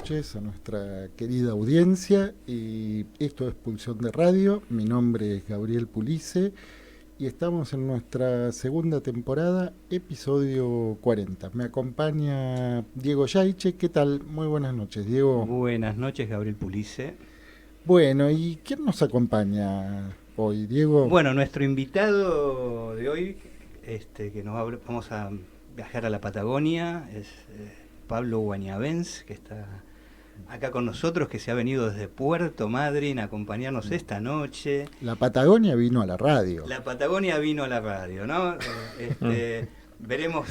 noches a nuestra querida audiencia. Y esto es Pulsión de Radio. Mi nombre es Gabriel Pulice y estamos en nuestra segunda temporada, episodio 40. Me acompaña Diego Yaiche. ¿Qué tal? Muy buenas noches, Diego. Buenas noches, Gabriel Pulice. Bueno, ¿y quién nos acompaña hoy, Diego? Bueno, nuestro invitado de hoy, que vamos a viajar a la Patagonia, es Pablo Guañavens, que está acá con nosotros, que se ha venido desde Puerto Madryn a acompañarnos esta noche. La Patagonia vino a la radio. La Patagonia vino a la radio, ¿no? Veremos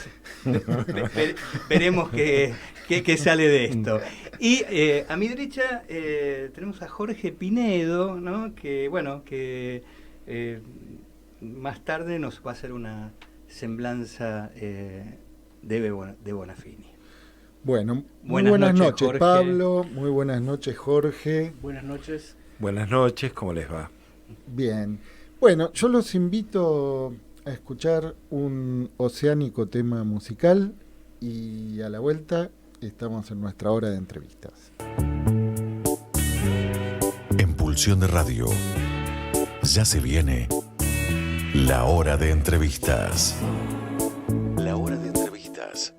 qué sale de esto. Y a mi derecha tenemos a Jorge Pinedo, ¿no? Que más tarde nos va a hacer una semblanza de Bonafini. Bueno, muy buenas noches, Jorge. Pablo, muy buenas noches, Jorge. Buenas noches. Buenas noches, ¿cómo les va? Bien. Bueno, yo los invito a escuchar un oceánico tema musical y a la vuelta estamos en nuestra hora de entrevistas. En Pulsión de Radio ya se viene la hora de entrevistas. La hora de entrevistas.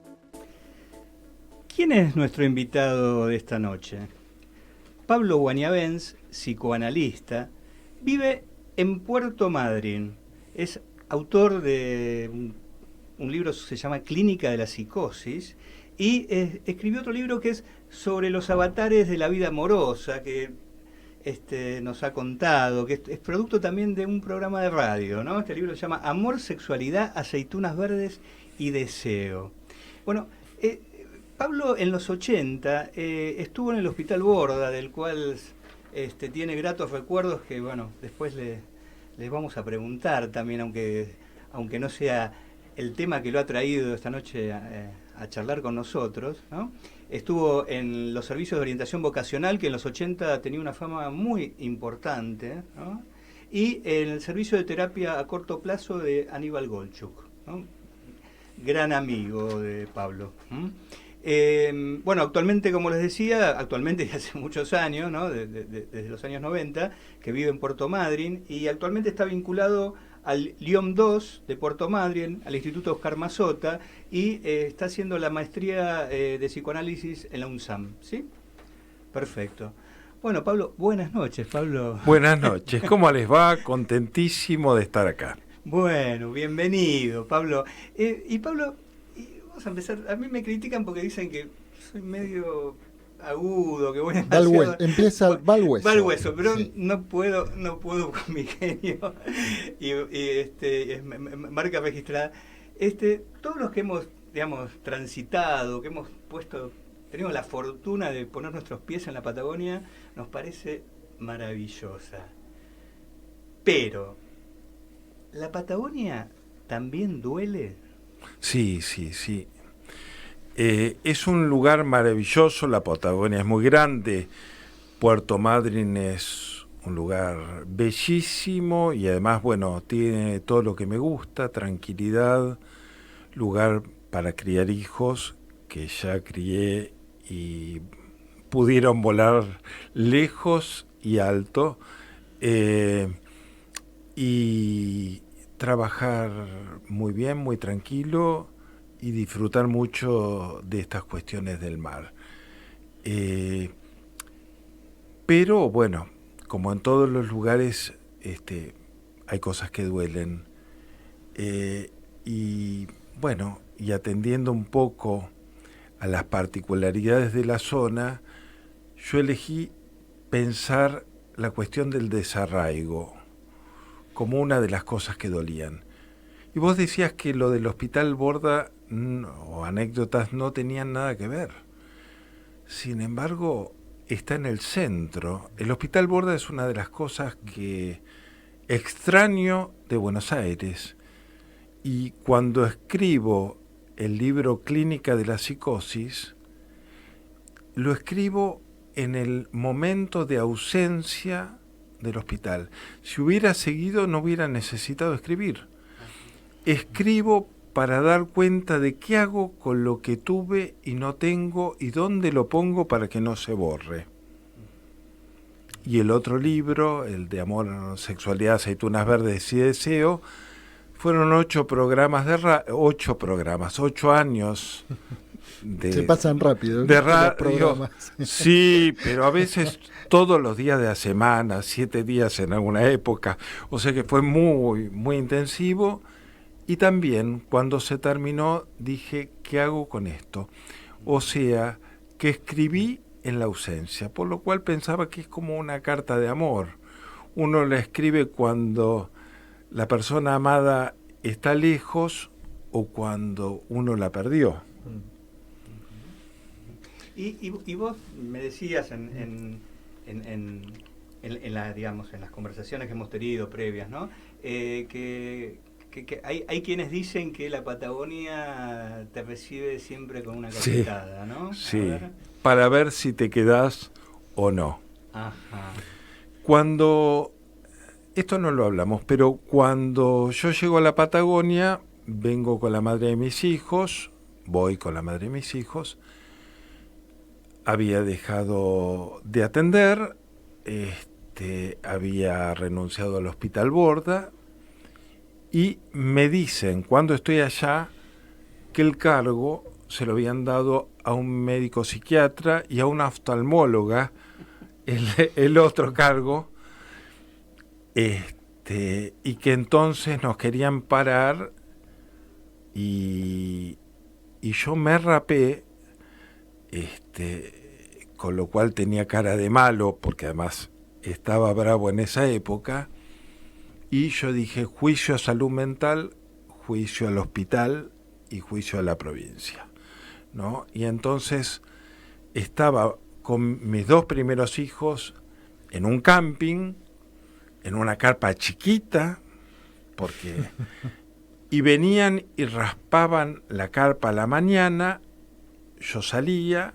¿Quién es nuestro invitado de esta noche? Pablo Guañavens, psicoanalista, vive en Puerto Madryn. Es autor de un libro que se llama Clínica de la Psicosis y escribió otro libro que es sobre los avatares de la vida amorosa, que nos ha contado, que es producto también de un programa de radio, ¿no? Este libro se llama Amor, Sexualidad, Aceitunas Verdes y Deseo. Bueno, Pablo en los 80 estuvo en el Hospital Borda, del cual tiene gratos recuerdos que, bueno, después les vamos a preguntar también, aunque no sea el tema que lo ha traído esta noche a charlar con nosotros, ¿no? Estuvo en los servicios de orientación vocacional, que en los 80 tenía una fama muy importante, ¿no? Y en el servicio de terapia a corto plazo de Aníbal Golchuk, ¿no? Gran amigo de Pablo. Bueno, actualmente, como les decía, actualmente hace muchos años, ¿no? Desde los años 90, que vive en Puerto Madryn y actualmente está vinculado al LIOM 2 de Puerto Madryn, al Instituto Oscar Mazota, y está haciendo la maestría de psicoanálisis en la UNSAM, ¿sí? Perfecto. Bueno, Pablo, buenas noches, Pablo. Buenas noches, ¿cómo les va? Contentísimo de estar acá. Bueno, bienvenido, Pablo. Y Pablo, vamos a empezar. A mí me critican porque dicen que soy medio agudo, que voy a va al hueso, pero sí. no puedo con mi genio. y marca registrada. Todos los que hemos, digamos, transitado, que hemos tenemos la fortuna de poner nuestros pies en la Patagonia, nos parece maravillosa. Pero ¿la Patagonia también duele? Sí. Es un lugar maravilloso, la Patagonia es muy grande, Puerto Madryn es un lugar bellísimo y además, bueno, tiene todo lo que me gusta, tranquilidad, lugar para criar hijos, que ya crié y pudieron volar lejos y alto, y trabajar muy bien, muy tranquilo y disfrutar mucho de estas cuestiones del mar. Pero bueno, como en todos los lugares, hay cosas que duelen. Y bueno, y atendiendo un poco a las particularidades de la zona, yo elegí pensar la cuestión del desarraigo como una de las cosas que dolían. Y vos decías que lo del Hospital Borda o anécdotas no tenían nada que ver. Sin embargo, está en el centro. El Hospital Borda es una de las cosas que extraño de Buenos Aires. Y cuando escribo el libro Clínica de la Psicosis, lo escribo en el momento de ausencia del hospital. Si hubiera seguido, no hubiera necesitado escribir. Escribo para dar cuenta de qué hago con lo que tuve y no tengo y dónde lo pongo para que no se borre. Y el otro libro, el de Amor, Sexualidad, Aceitunas Verdes y Deseo, fueron 8 años se pasan rápido de los radio. programas. Sí, pero a veces todos los días de la semana, 7 días en alguna época, o sea que fue muy, muy intensivo. Y también cuando se terminó dije, ¿qué hago con esto? O sea, que escribí en la ausencia, por lo cual pensaba que es como una carta de amor. Uno la escribe cuando la persona amada está lejos o cuando uno la perdió. Y vos me decías en las conversaciones que hemos tenido previas, ¿no? Que hay quienes dicen que la Patagonia te recibe siempre con una cachetada, ¿no? Sí, para ver si te quedás o no. Ajá. Cuando, esto no lo hablamos, pero cuando yo llego a la Patagonia, vengo con la madre de mis hijos, voy con la madre de mis hijos, había dejado de atender, había renunciado al Hospital Borda, y me dicen, cuando estoy allá, que el cargo se lo habían dado a un médico psiquiatra y a una oftalmóloga, el otro cargo, y que entonces nos querían parar, y yo me rapé, con lo cual tenía cara de malo, porque además estaba bravo en esa época. Y yo dije, juicio a salud mental, juicio al hospital y juicio a la provincia, ¿no? Y entonces estaba con mis 2 primeros hijos en un camping, en una carpa chiquita, y venían y raspaban la carpa a la mañana, yo salía,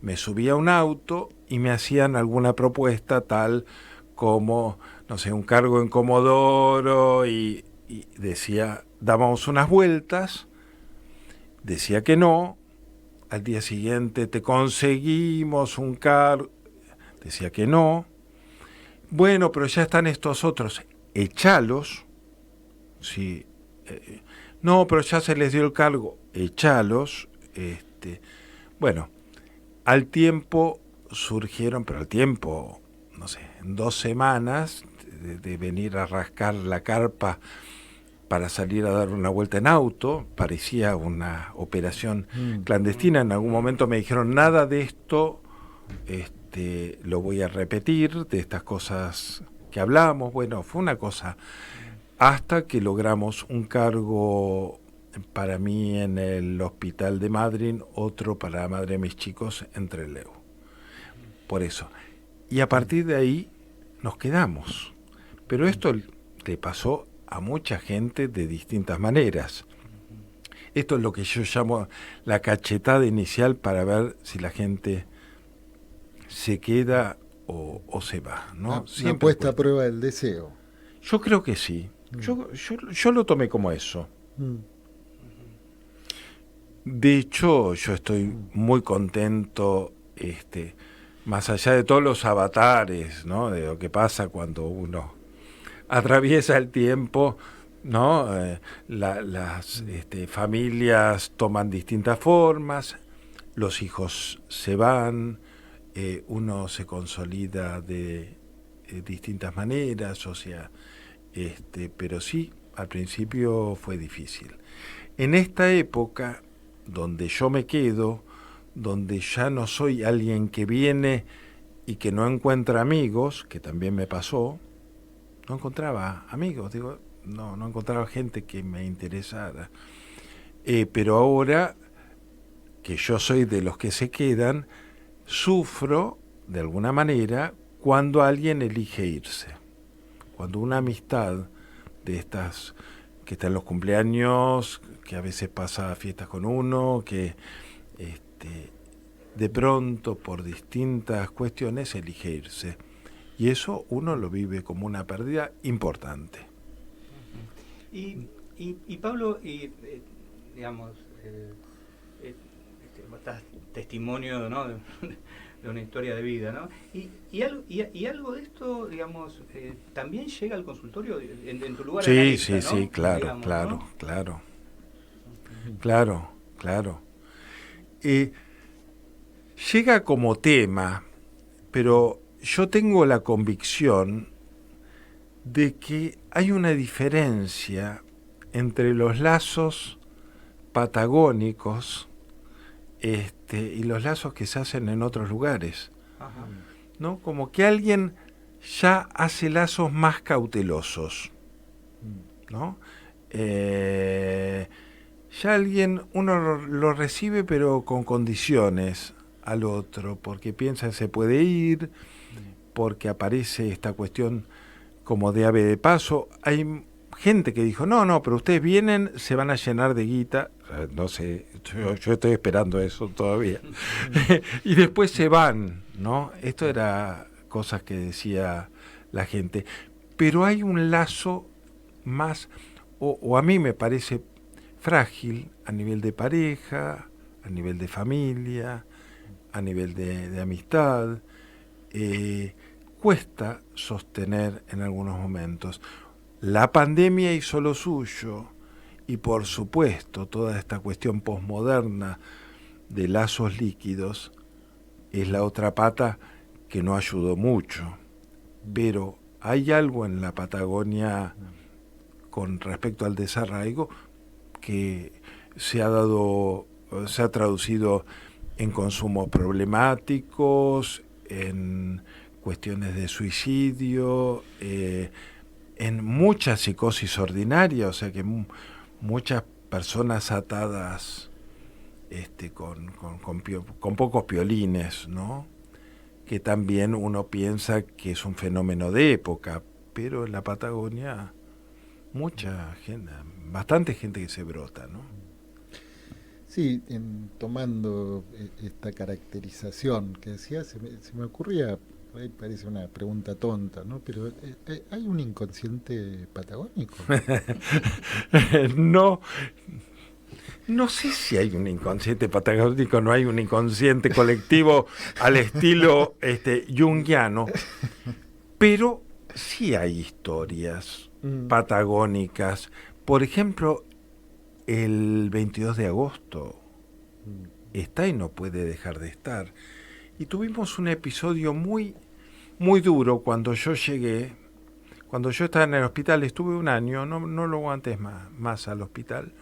me subía a un auto y me hacían alguna propuesta tal como, no sé, un cargo en Comodoro, y decía, dábamos unas vueltas, decía que no, al día siguiente te conseguimos un cargo, decía que no, bueno, pero ya están estos otros, echalos, sí, no, pero ya se les dio el cargo, echalos, bueno, al tiempo surgieron, pero al tiempo, no sé, en 2 semanas de venir a rascar la carpa para salir a dar una vuelta en auto, parecía una operación clandestina. En algún momento me dijeron, nada de esto lo voy a repetir, de estas cosas que hablamos. Bueno, fue una cosa, hasta que logramos un cargo para mí en el hospital de Madryn, otro para la madre de mis chicos en Trelew. Por eso. Y a partir de ahí nos quedamos. Pero esto le pasó a mucha gente de distintas maneras. Esto es lo que yo llamo la cachetada inicial para ver si la gente se queda o se va, ¿no? Una puesta a prueba del deseo. Yo creo que sí. Yo lo tomé como eso. De hecho, yo estoy muy contento, más allá de todos los avatares, ¿no? De lo que pasa cuando uno atraviesa el tiempo, ¿no? Las familias toman distintas formas, los hijos se van, uno se consolida de distintas maneras, o sea, pero sí, al principio fue difícil. En esta época donde yo me quedo, donde ya no soy alguien que viene y que no encuentra amigos, que también me pasó, no encontraba amigos, no encontraba gente que me interesara. Pero ahora que yo soy de los que se quedan, sufro de alguna manera cuando alguien elige irse. Cuando una amistad de estas que está en los cumpleaños, que a veces pasa fiestas con uno, que de pronto por distintas cuestiones elige irse. Y eso uno lo vive como una pérdida importante. Y Pablo, digamos, das testimonio, ¿no? de una historia de vida, ¿no? Y algo de esto, digamos, también llega al consultorio en tu lugar. Sí, analista, sí, ¿no? sí, claro, Digamos, claro, ¿no? claro, claro, claro. Llega como tema, pero yo tengo la convicción de que hay una diferencia entre los lazos patagónicos y los lazos que se hacen en otros lugares, Ajá. ¿no? Como que alguien ya hace lazos más cautelosos, ¿no? Ya alguien, uno lo recibe pero con condiciones al otro, porque piensa que se puede ir, porque aparece esta cuestión como de ave de paso. Hay gente que dijo, no, pero ustedes vienen, se van a llenar de guita, no sé, yo estoy esperando eso todavía, y después se van, ¿no? Esto era cosas que decía la gente, pero hay un lazo más, o a mí me parece frágil a nivel de pareja, a nivel de familia, a nivel de amistad. Cuesta sostener en algunos momentos. La pandemia hizo lo suyo y por supuesto toda esta cuestión posmoderna de lazos líquidos es la otra pata que no ayudó mucho. Pero hay algo en la Patagonia con respecto al desarraigo que se ha traducido en consumos problemáticos, en cuestiones de suicidio, en mucha psicosis ordinaria, o sea que muchas personas atadas con pocos piolines, ¿no? Que también uno piensa que es un fenómeno de época, pero en la Patagonia mucha gente, bastante gente que se brota, ¿no? Sí, tomando esta caracterización que decía, se me ocurría, ahí parece una pregunta tonta, ¿no? Pero ¿hay un inconsciente patagónico? No sé si hay un inconsciente patagónico, no hay un inconsciente colectivo al estilo junguiano, pero sí hay historias patagónicas. Por ejemplo, el 22 de agosto está y no puede dejar de estar. Y tuvimos un episodio muy, muy duro cuando yo llegué. Cuando yo estaba en el hospital, estuve un año, no lo aguanté más al hospital.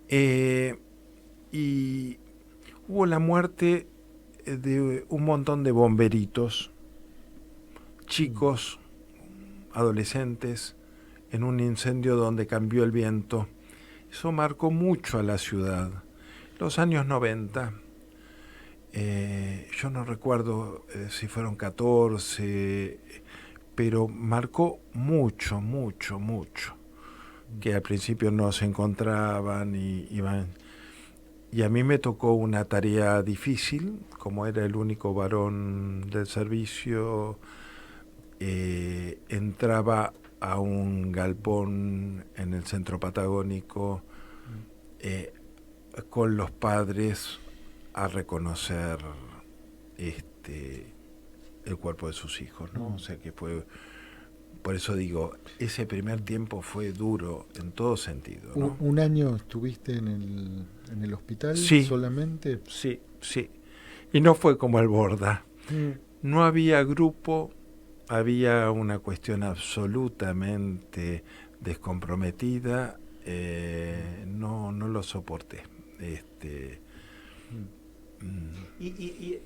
Y hubo la muerte de un montón de bomberitos, chicos, adolescentes, en un incendio donde cambió el viento. Eso marcó mucho a la ciudad. Los años 90, yo no recuerdo si fueron 14, pero marcó mucho, que al principio no se encontraban y iban. Y a mí me tocó una tarea difícil, como era el único varón del servicio, entraba a un galpón en el centro patagónico con los padres a reconocer el cuerpo de sus hijos, ¿no? O sea que fue, por eso digo, ese primer tiempo fue duro en todo sentido, ¿no? ¿Un año estuviste en el hospital solamente? Sí. Y no fue como el Borda. No había grupo, había una cuestión absolutamente descomprometida, no lo soporté. Y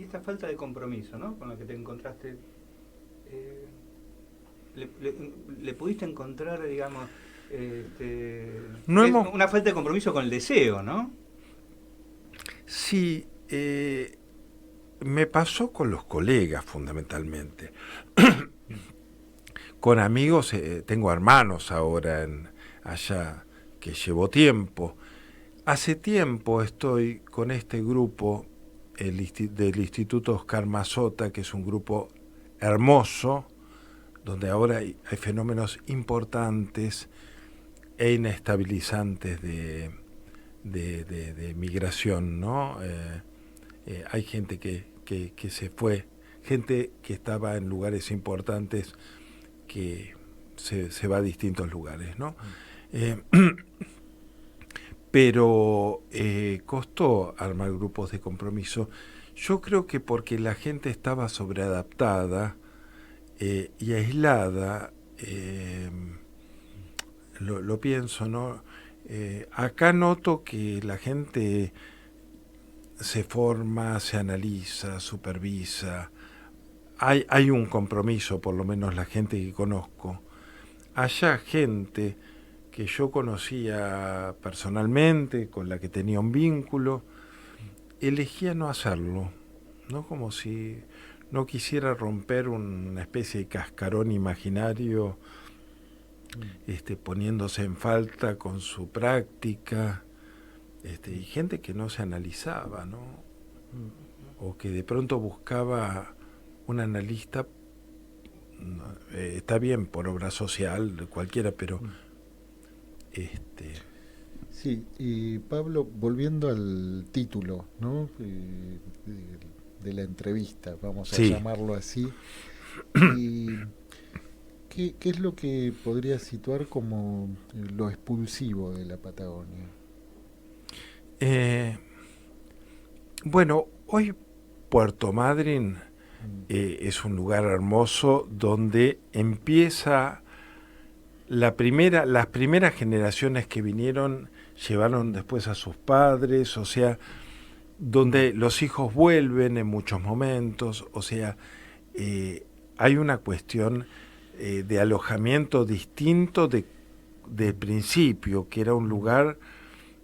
esta falta de compromiso, ¿no? Con la que te encontraste, le pudiste encontrar, digamos, una falta de compromiso con el deseo, ¿no? Sí, me pasó con los colegas fundamentalmente. Con amigos, tengo hermanos ahora allá que llevo tiempo. Hace tiempo estoy con este grupo del Instituto Oscar Mazota, que es un grupo hermoso, donde ahora hay fenómenos importantes e inestabilizantes de migración, ¿no? Hay gente que se fue, gente que estaba en lugares importantes que se va a distintos lugares, ¿no? Pero costó armar grupos de compromiso. Yo creo que porque la gente estaba sobreadaptada y aislada, lo pienso, ¿no? Acá noto que la gente se forma, se analiza, supervisa. Hay un compromiso, por lo menos la gente que conozco. Allá gente que yo conocía personalmente, con la que tenía un vínculo, elegía no hacerlo, ¿no? Como si no quisiera romper una especie de cascarón imaginario, poniéndose en falta con su práctica, y gente que no se analizaba, ¿no? O que de pronto buscaba un analista, está bien por obra social, cualquiera, pero Sí, y Pablo, volviendo al título, ¿no? De la entrevista, vamos a sí. llamarlo así. Y ¿qué es lo que podría situar como lo expulsivo de la Patagonia? Bueno, hoy Puerto Madryn es un lugar hermoso donde empieza las primeras generaciones que vinieron llevaron después a sus padres, o sea, donde los hijos vuelven en muchos momentos, o sea, hay una cuestión de alojamiento distinto de principio, que era un lugar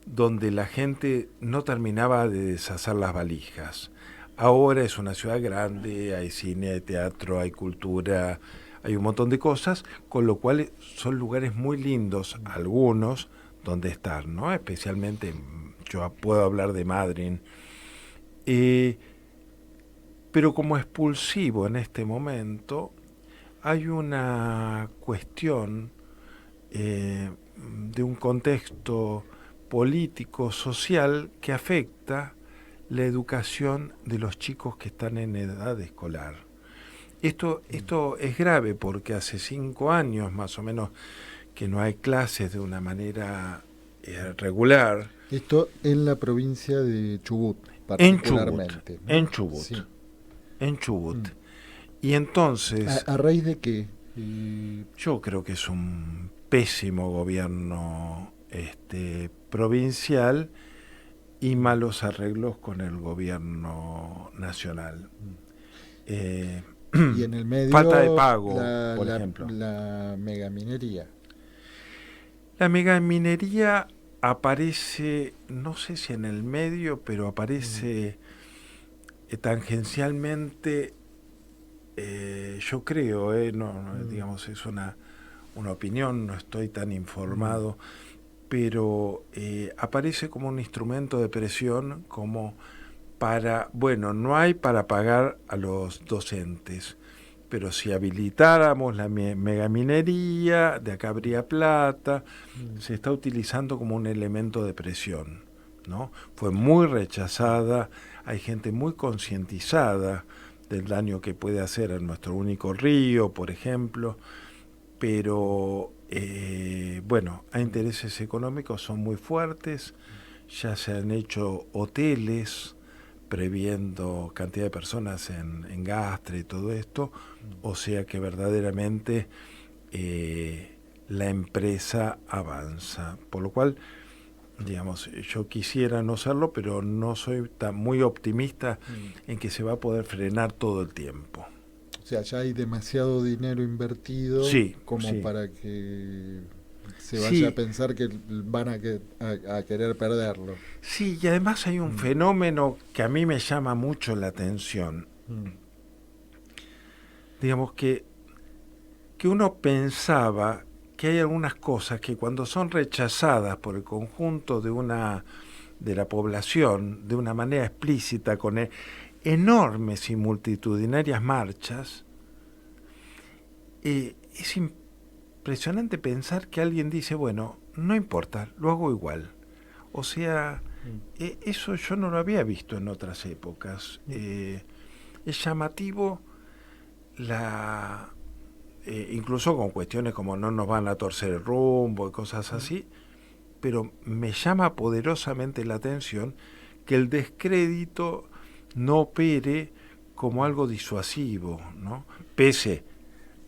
donde la gente no terminaba de deshacer las valijas. Ahora es una ciudad grande, hay cine, hay teatro, hay cultura, hay un montón de cosas, con lo cual son lugares muy lindos, algunos, donde estar, ¿no? Especialmente, yo puedo hablar de Madryn. Pero como expulsivo en este momento, hay una cuestión de un contexto político, social, que afecta la educación de los chicos que están en edad escolar. Esto es grave porque hace 5 años más o menos que no hay clases de una manera regular. Esto en la provincia de Chubut, particularmente. En Chubut. Sí. En Chubut. Y entonces... ¿A raíz de qué? Yo creo que es un pésimo gobierno provincial y malos arreglos con el gobierno nacional. Y en el medio, falta de pago, por ejemplo. La megaminería. La megaminería aparece, no sé si en el medio, pero aparece tangencialmente, yo creo, digamos, es una opinión, no estoy tan informado, pero aparece como un instrumento de presión, como para, bueno, no hay para pagar a los docentes, pero si habilitáramos la megaminería, de acá habría plata. Se está utilizando como un elemento de presión, ¿no? Fue muy rechazada, hay gente muy concientizada del daño que puede hacer a nuestro único río, por ejemplo, pero bueno, hay intereses económicos, son muy fuertes, ya se han hecho hoteles previendo cantidad de personas en Gastre y todo esto, o sea que verdaderamente la empresa avanza, por lo cual, digamos, yo quisiera no serlo, pero no soy muy optimista en que se va a poder frenar todo el tiempo. O sea, ya hay demasiado dinero invertido como para que se vaya a pensar que van a querer perderlo. Sí, y además hay un fenómeno que a mí me llama mucho la atención. Digamos que uno pensaba que hay algunas cosas que cuando son rechazadas por el conjunto de la población de una manera explícita, con enormes y multitudinarias marchas, es impresionante pensar que alguien dice, bueno, no importa, lo hago igual. O sea, eso yo no lo había visto en otras épocas. Es llamativo incluso con cuestiones como no nos van a torcer el rumbo y cosas así, pero me llama poderosamente la atención que el descrédito no opere como algo disuasivo, ¿no? Pese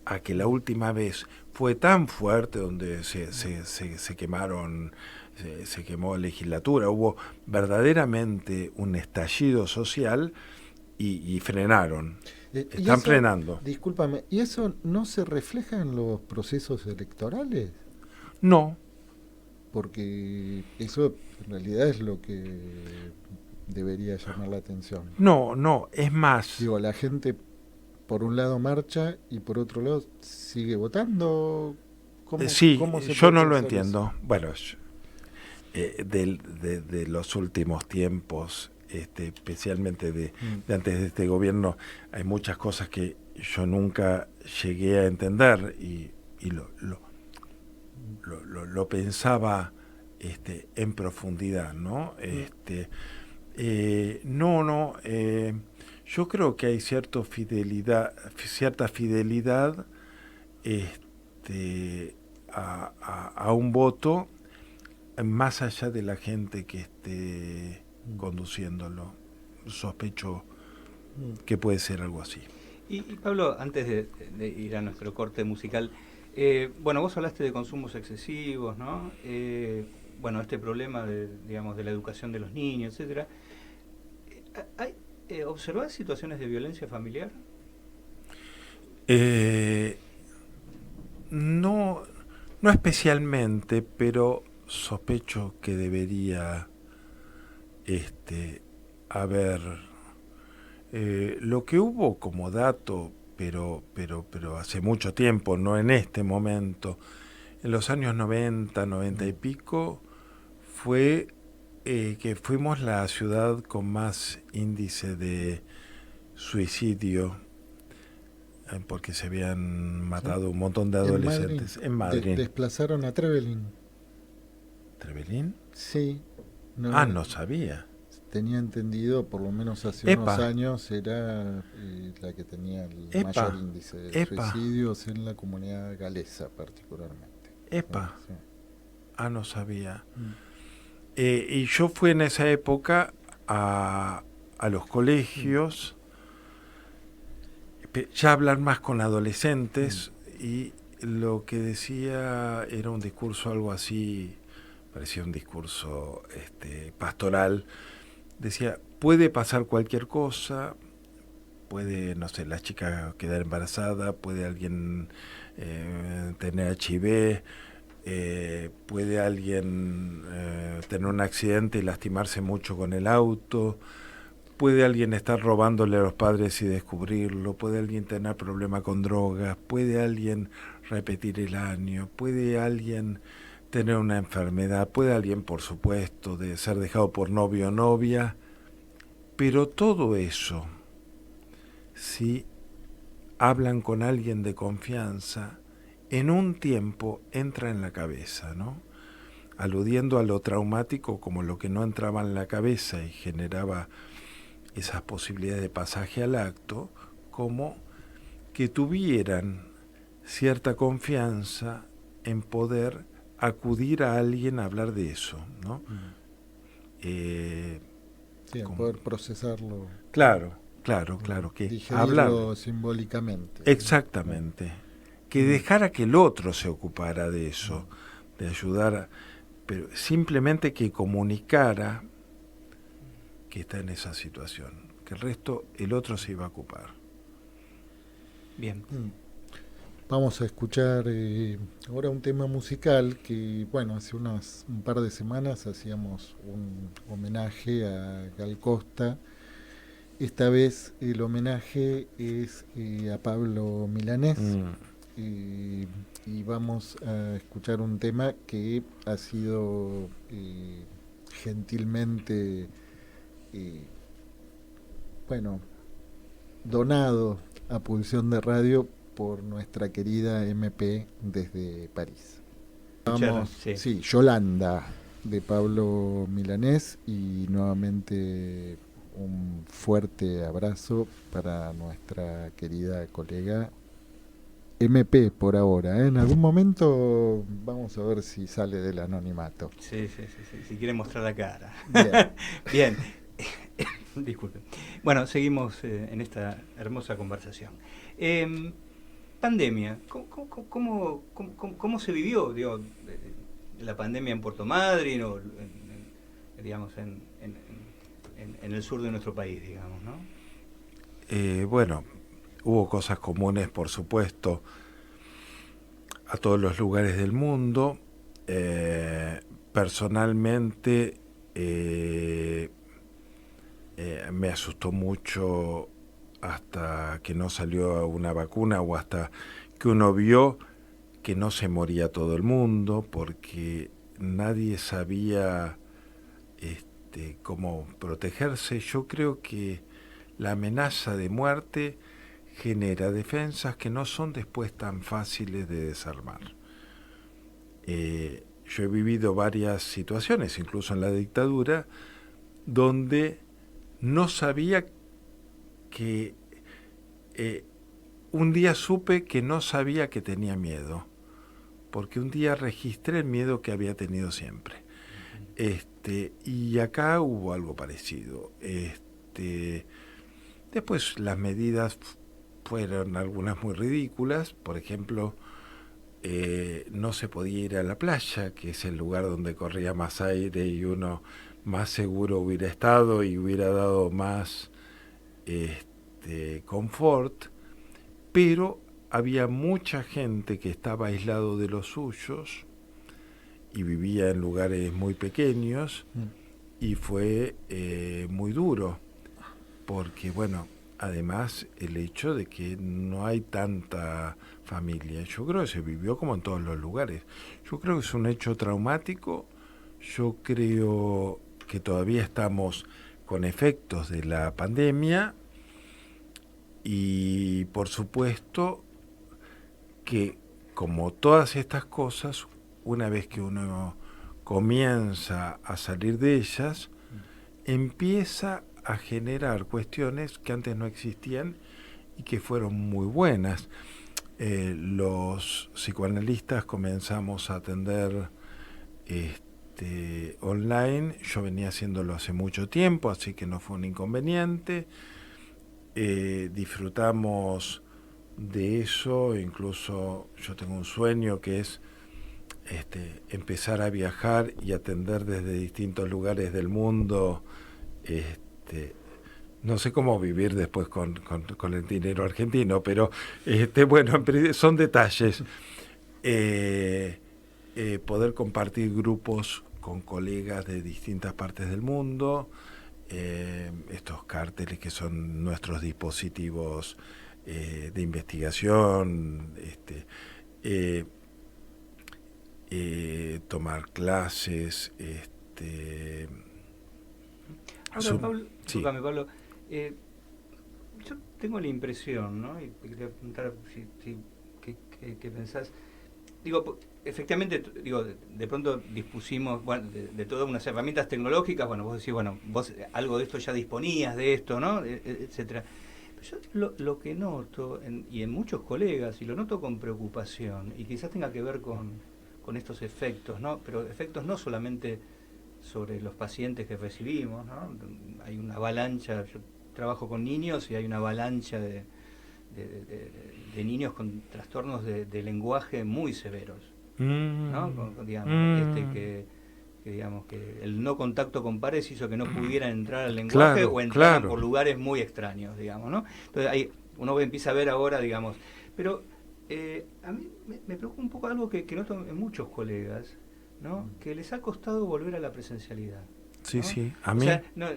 a que la última vez fue tan fuerte, donde se quemaron, se quemó la legislatura, hubo verdaderamente un estallido social y frenaron. Están frenando. Discúlpame, ¿y eso no se refleja en los procesos electorales? No. Porque eso en realidad es lo que debería llamar la atención. No, es más. Digo, la gente por un lado marcha y por otro lado sigue votando. Sí, ¿cómo se yo no lo puede hacer entiendo. eso? Bueno, de los últimos tiempos, especialmente de antes de este gobierno, hay muchas cosas que yo nunca llegué a entender y lo pensaba en profundidad, ¿no? Yo creo que hay cierta fidelidad a un voto más allá de la gente que esté conduciéndolo. Sospecho que puede ser algo así. Y Pablo, antes de ir a nuestro corte musical, bueno, vos hablaste de consumos excesivos, ¿no? Bueno, este problema de la educación de los niños, etcétera. ¿Observás situaciones de violencia familiar? No especialmente, pero sospecho que debería haber lo que hubo como dato, pero hace mucho tiempo, no en este momento, en los años 90 y pico, fue que fuimos la ciudad con más índice de suicidio, porque se habían matado un montón de adolescentes en Madrid. Desplazaron a Trevelin. ¿Trevelin? Sí. No sabía. Tenía entendido, por lo menos hace unos años, era la que tenía el mayor índice de suicidios en la comunidad galesa particularmente. Sí. No sabía. Y yo fui en esa época a los colegios, ya hablar más con adolescentes, y lo que decía era un discurso algo así, parecía un discurso pastoral. Decía, puede pasar cualquier cosa, puede, no sé, la chica quedar embarazada, puede alguien tener HIV, puede alguien tener un accidente y lastimarse mucho con el auto, puede alguien estar robándole a los padres y descubrirlo, puede alguien tener problema con drogas, puede alguien repetir el año, puede alguien tener una enfermedad, puede alguien, por supuesto, de ser dejado por novio o novia, pero todo eso, si hablan con alguien de confianza, en un tiempo entra en la cabeza, ¿no? Aludiendo a lo traumático como lo que no entraba en la cabeza y generaba esas posibilidades de pasaje al acto, como que tuvieran cierta confianza en poder acudir a alguien a hablar de eso, ¿no? Sí, poder procesarlo. Claro, que digerirlo simbólicamente. Exactamente. Que dejara que el otro se ocupara de eso, de ayudar, pero simplemente que comunicara que está en esa situación, que el resto, el otro se iba a ocupar. Bien. Vamos a escuchar ahora un tema musical que, bueno, hace un par de semanas hacíamos un homenaje a Gal Costa. Esta vez el homenaje es a Pablo Milanés. Y vamos a escuchar un tema que ha sido gentilmente donado a Pulsión de Radio por nuestra querida MP desde París. Vamos, sí, Yolanda, de Pablo Milanés, y nuevamente un fuerte abrazo para nuestra querida colega MP por ahora, ¿eh? En algún momento vamos a ver si sale del anonimato. Sí, si quiere mostrar la cara. Bien. Bien. Disculpen. Bueno, seguimos en esta hermosa conversación. Pandemia, ¿cómo se vivió, digo, la pandemia en Puerto Madryn o digamos en el sur de nuestro país, digamos, ¿no? Bueno, hubo cosas comunes, por supuesto, a todos los lugares del mundo. Personalmente me asustó mucho hasta que no salió una vacuna o hasta que uno vio que no se moría todo el mundo, porque nadie sabía cómo protegerse. Yo creo que la amenaza de muerte genera defensas que no son después tan fáciles de desarmar. Yo he vivido varias situaciones, incluso en la dictadura, donde no sabía que un día supe que no sabía que tenía miedo, porque un día registré el miedo que había tenido siempre. Y acá hubo algo parecido. Después las medidas fueron algunas muy ridículas. Por ejemplo, no se podía ir a la playa, que es el lugar donde corría más aire y uno más seguro hubiera estado y hubiera dado más confort, pero había mucha gente que estaba aislado de los suyos y vivía en lugares muy pequeños, y fue muy duro, porque bueno, además el hecho de que no hay tanta familia, yo creo que se vivió como en todos los lugares. Yo creo que es un hecho traumático. Yo creo que todavía estamos con efectos de la pandemia, y por supuesto que, como todas estas cosas, una vez que uno comienza a salir de ellas, empieza a generar cuestiones que antes no existían y que fueron muy buenas. Los psicoanalistas comenzamos a atender online. Yo venía haciéndolo hace mucho tiempo, así que no fue un inconveniente. Disfrutamos de eso. Incluso yo tengo un sueño que es empezar a viajar y atender desde distintos lugares del mundo. No sé cómo vivir después con el dinero argentino, pero bueno, son detalles. Poder compartir grupos con colegas de distintas partes del mundo, estos cárteles que son nuestros dispositivos de investigación, tomar clases. Ahora, Pablo, sí. discúlpame, Pablo, yo tengo la impresión, ¿no? Y quería preguntar qué pensás. Digo, efectivamente, digo, de pronto dispusimos, bueno, de todas unas herramientas tecnológicas. Bueno, vos decís, bueno, vos algo de esto ya disponías de esto, ¿no? Etcétera. Pero yo lo que noto, y en muchos colegas, y lo noto con preocupación, y quizás tenga que ver con estos efectos, ¿no? Pero efectos no solamente sobre los pacientes que recibimos, ¿no? Hay una avalancha, yo trabajo con niños y hay una avalancha de niños con trastornos de lenguaje muy severos, ¿no? Digamos, que digamos que el no contacto con pares hizo que no pudieran entrar al lenguaje, o entraran por lugares muy extraños, digamos, ¿no? Entonces ahí uno empieza a ver ahora, digamos, pero a mí me preocupa un poco algo que noto en muchos colegas, ¿no? Que les ha costado volver a la presencialidad. Sí, ¿no? sí, a mí. O sea, no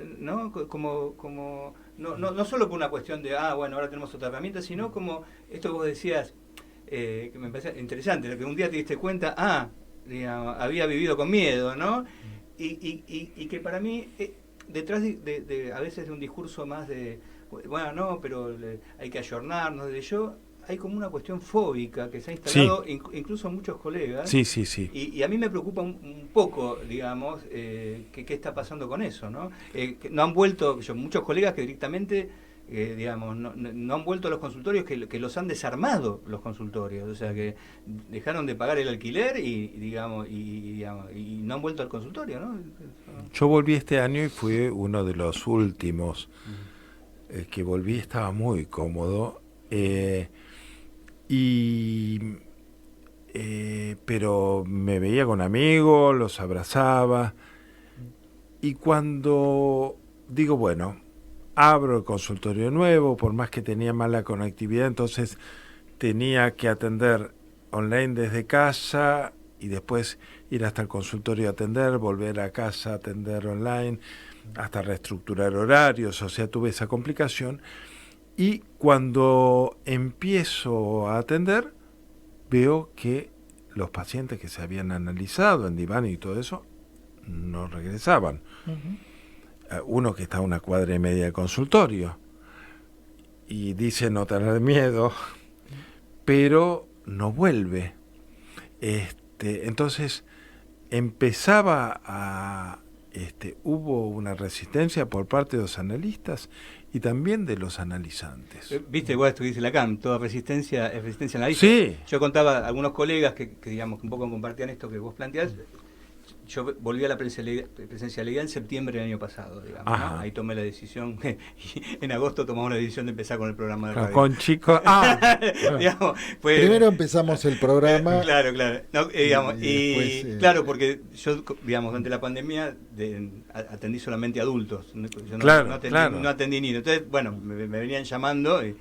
solo por una cuestión de, bueno, ahora tenemos otra herramienta, sino como esto que vos decías, que me parece interesante, que un día te diste cuenta, digamos, había vivido con miedo, ¿no? Y que para mí, detrás de a veces de un discurso más de, bueno, no, pero hay que ayornarnos, hay como una cuestión fóbica que se ha instalado incluso en muchos colegas. Sí, sí, sí. Y a mí me preocupa un poco, digamos, qué está pasando con eso, ¿no? Que no han vuelto, muchos colegas que directamente, digamos, no han vuelto a los consultorios, que los han desarmado los consultorios, o sea, que dejaron de pagar el alquiler y no han vuelto al consultorio, ¿no? Yo volví este año y fui uno de los últimos que volví, estaba muy cómodo. Pero me veía con amigos, los abrazaba, y cuando digo, bueno, abro el consultorio nuevo, por más que tenía mala conectividad, entonces tenía que atender online desde casa y después ir hasta el consultorio a atender, volver a casa a atender online, hasta reestructurar horarios, o sea, tuve esa complicación. Y cuando empiezo a atender, veo que los pacientes que se habían analizado en diván y todo eso no regresaban. Uno que está a 1,5 cuadras del consultorio y dice no tener miedo, pero no vuelve. Entonces empezaba a... hubo una resistencia por parte de los analistas y también de los analizantes. Viste, igual esto que dice Lacan, toda resistencia es resistencia analítica. Sí. Yo contaba a algunos colegas que digamos, un poco compartían esto que vos planteás. Yo volví a la presencialidad en septiembre del año pasado, digamos, ¿no? Ahí tomé la decisión, y en agosto tomamos la decisión de empezar con el programa de radio. Con chicos... digamos, primero empezamos el programa. Claro. No, digamos, y después, claro, porque yo, digamos, durante la pandemia atendí solamente adultos. Yo no atendí niños. Entonces, bueno, me venían llamando y...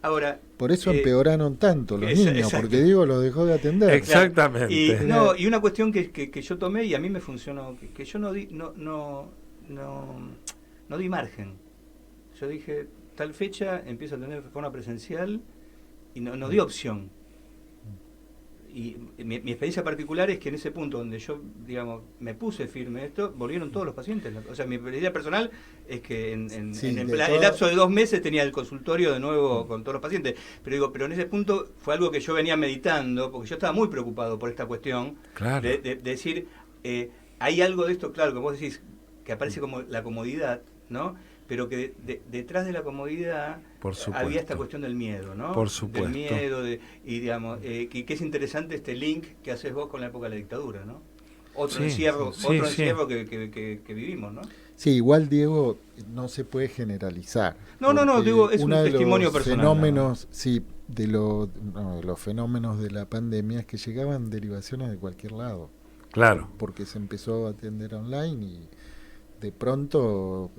Ahora, por eso empeoraron tanto los niños, exacto. Porque Diego los dejó de atender. Exactamente. Y una cuestión que yo tomé y a mí me funcionó, que yo no di margen. Yo dije, tal fecha empiezo a tener de forma presencial y no di opción. Y mi experiencia particular es que en ese punto donde yo, digamos, me puse firme esto, volvieron todos los pacientes. O sea, mi experiencia personal es que en el lapso de 2 meses tenía el consultorio de nuevo con todos los pacientes. Pero en ese punto fue algo que yo venía meditando, porque yo estaba muy preocupado por esta cuestión. Claro. De decir, hay algo de esto, claro, que vos decís, que aparece como la comodidad, ¿no? Pero que detrás de la comodidad había esta cuestión del miedo, ¿no? Por supuesto. Del miedo, y digamos, que es interesante este link que haces vos con la época de la dictadura, ¿no? Otro encierro que vivimos, ¿no? Sí, igual, Diego, no se puede generalizar. No, digo, es un testimonio personal. Fenómenos, sí, de los fenómenos de la pandemia es que llegaban derivaciones de cualquier lado. Claro. Porque se empezó a atender online y de pronto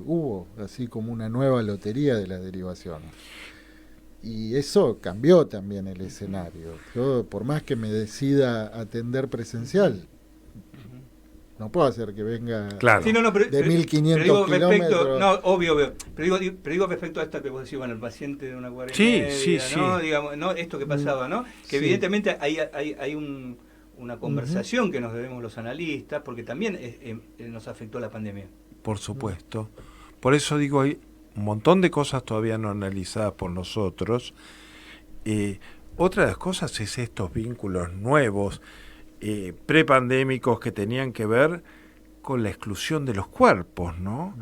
hubo así como una nueva lotería de las derivaciones. Y eso cambió también el escenario. Yo, por más que me decida atender presencial, no puedo hacer que venga sí, de 1.500 kilómetros. No, obvio. Pero digo respecto a esto que vos decís, bueno, el paciente de 1,5 cuadras, ¿no? Digamos, ¿no? Esto que pasaba, ¿no? Que evidentemente hay una conversación que nos debemos los analistas, porque también nos afectó la pandemia. Por supuesto. Por eso digo, hay un montón de cosas todavía no analizadas por nosotros. Otra de las cosas es estos vínculos nuevos, prepandémicos, que tenían que ver con la exclusión de los cuerpos, ¿no?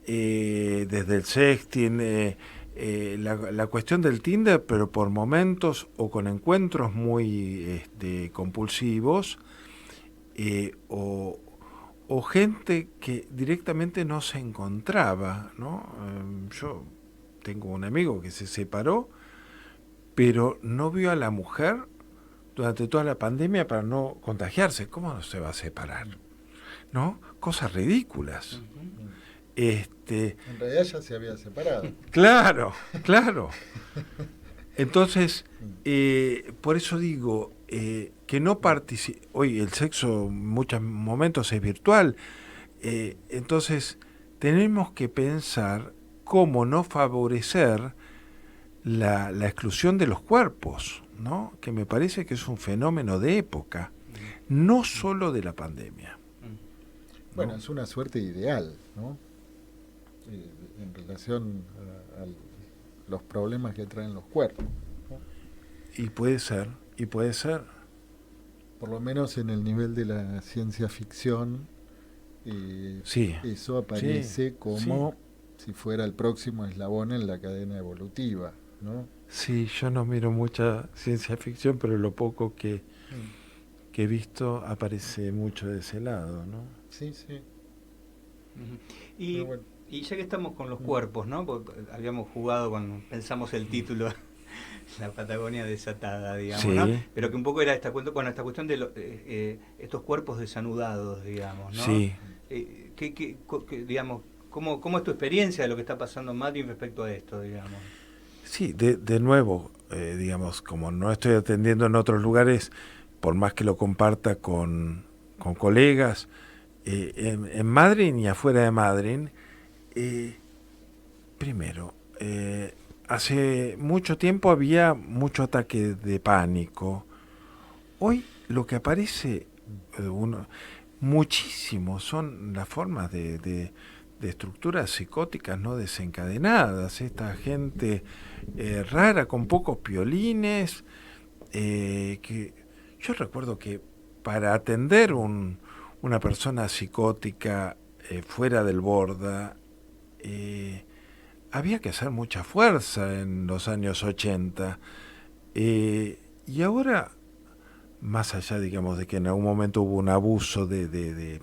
Desde el sexting, la cuestión del Tinder, pero por momentos o con encuentros muy compulsivos, o gente que directamente no se encontraba, ¿no? Yo tengo un amigo que se separó, pero no vio a la mujer durante toda la pandemia para no contagiarse. ¿Cómo no se va a separar? ¿No? Cosas ridículas. En realidad ya se había separado. Claro. Entonces, por eso digo que no participe. Hoy el sexo en muchos momentos es virtual. Entonces, tenemos que pensar cómo no favorecer la exclusión de los cuerpos, ¿no? Que me parece que es un fenómeno de época, no solo de la pandemia. Bueno, es una suerte ideal, ¿no? En relación a los problemas que traen los cuerpos, ¿no? Y puede ser. Por lo menos en el nivel de la ciencia ficción, Sí. eso aparece como Sí. si fuera el próximo eslabón en la cadena evolutiva, ¿no? Sí, yo no miro mucha ciencia ficción, pero lo poco que he visto aparece mucho de ese lado, ¿no? Sí, sí. Ujú. Pero bueno. Y ya que estamos con los cuerpos, ¿no? Porque habíamos jugado cuando pensamos el título, La Patagonia desatada, digamos, ¿no? Sí, Pero que un poco era esta cuestión de estos cuerpos desanudados, digamos, ¿no? sí. Digamos, ¿cómo es tu experiencia de lo que está pasando en Madrid respecto a esto, digamos? Sí, de nuevo, digamos, como no estoy atendiendo en otros lugares, por más que lo comparta con colegas, en Madrid y afuera de Madrid, primero, hace mucho tiempo había mucho ataque de pánico. Hoy lo que aparece, muchísimo, son las formas de estructuras psicóticas no desencadenadas. Esta gente rara, con pocos piolines, que yo recuerdo que para atender una persona psicótica fuera del Borda, había que hacer mucha fuerza en los años 80. Y ahora, más allá, digamos, de que en algún momento hubo un abuso del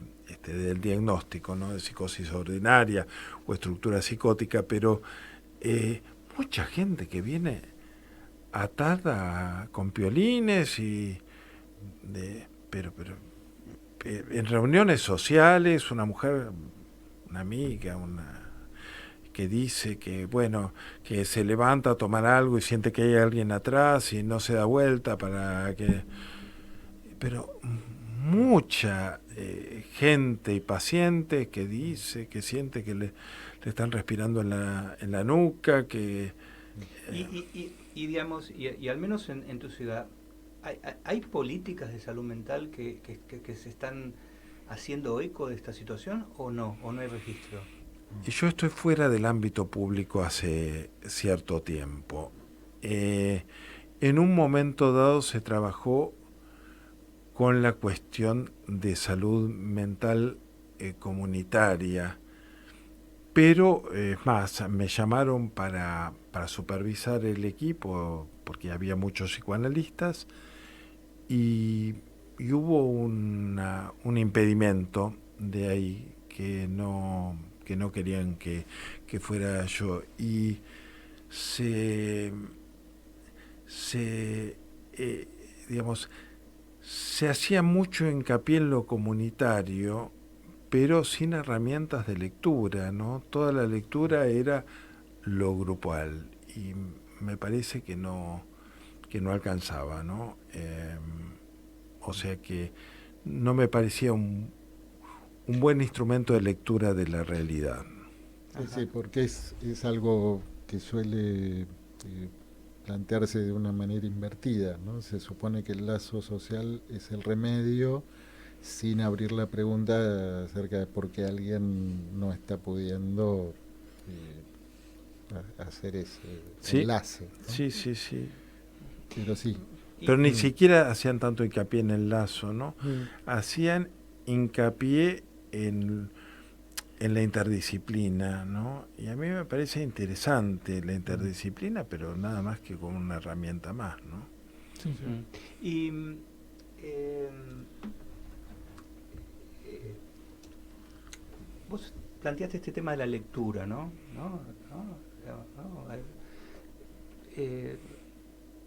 diagnóstico, ¿no? De psicosis ordinaria o estructura psicótica, pero mucha gente que viene atada con piolines pero en reuniones sociales, una mujer, una amiga, que dice que, bueno, que se levanta a tomar algo y siente que hay alguien atrás y no se da vuelta para que... Pero mucha gente y paciente que dice, que siente que le están respirando en la nuca, que... Y digamos, y al menos en tu ciudad, ¿hay políticas de salud mental que se están haciendo eco de esta situación o no hay registro? Y yo estoy fuera del ámbito público hace cierto tiempo. En un momento dado se trabajó con la cuestión de salud mental comunitaria, pero es más, me llamaron para supervisar el equipo porque había muchos psicoanalistas y hubo un impedimento de ahí que no querían que fuera yo, y digamos, se hacía mucho hincapié en lo comunitario, pero sin herramientas de lectura, ¿no? Toda la lectura era lo grupal y me parece que no alcanzaba, ¿no? O sea que no me parecía un buen instrumento de lectura de la realidad. Sí, porque es algo que suele plantearse de una manera invertida, ¿no? Se supone que el lazo social es el remedio, sin abrir la pregunta acerca de por qué alguien no está pudiendo hacer ese enlace, ¿no? Sí. Pero sí. Pero ni siquiera hacían tanto hincapié en el lazo, ¿no? Hacían hincapié en la interdisciplina, ¿no? Y a mí me parece interesante la interdisciplina, pero nada más que como una herramienta más, ¿no? Sí. Y vos planteaste este tema de la lectura, ¿no?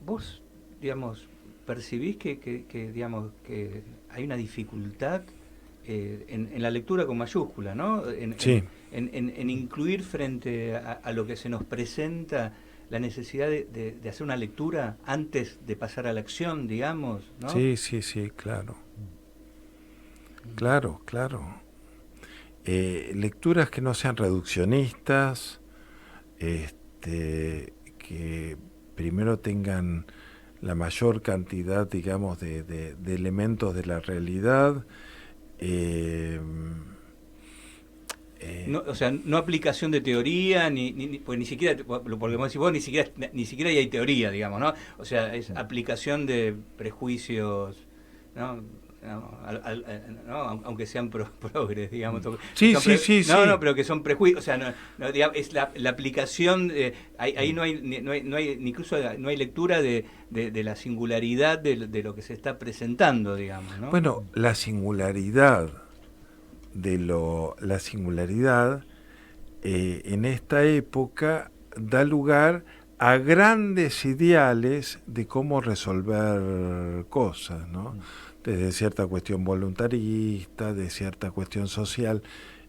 Vos, digamos, percibís que digamos, que hay una dificultad en la lectura con mayúscula, ¿no? Sí. En incluir frente a lo que se nos presenta la necesidad de hacer una lectura antes de pasar a la acción, digamos, ¿no? Sí, claro. Claro. Lecturas que no sean reduccionistas, que primero tengan la mayor cantidad, digamos, de elementos de la realidad, No, o sea, no aplicación de teoría, pues ni siquiera, porque como decís vos, ni siquiera hay teoría, digamos, ¿no? O sea, es aplicación de prejuicios, ¿no? ¿No? Aunque sean progres, digamos. Sí, sí, sí, no, sí. no, pero que son prejuicios, o sea, digamos, es la aplicación, ahí no hay, incluso no hay lectura de la singularidad de lo que se está presentando, digamos, ¿no? Bueno, la singularidad en esta época da lugar a grandes ideales de cómo resolver cosas, ¿no? Desde cierta cuestión voluntarista, de cierta cuestión social.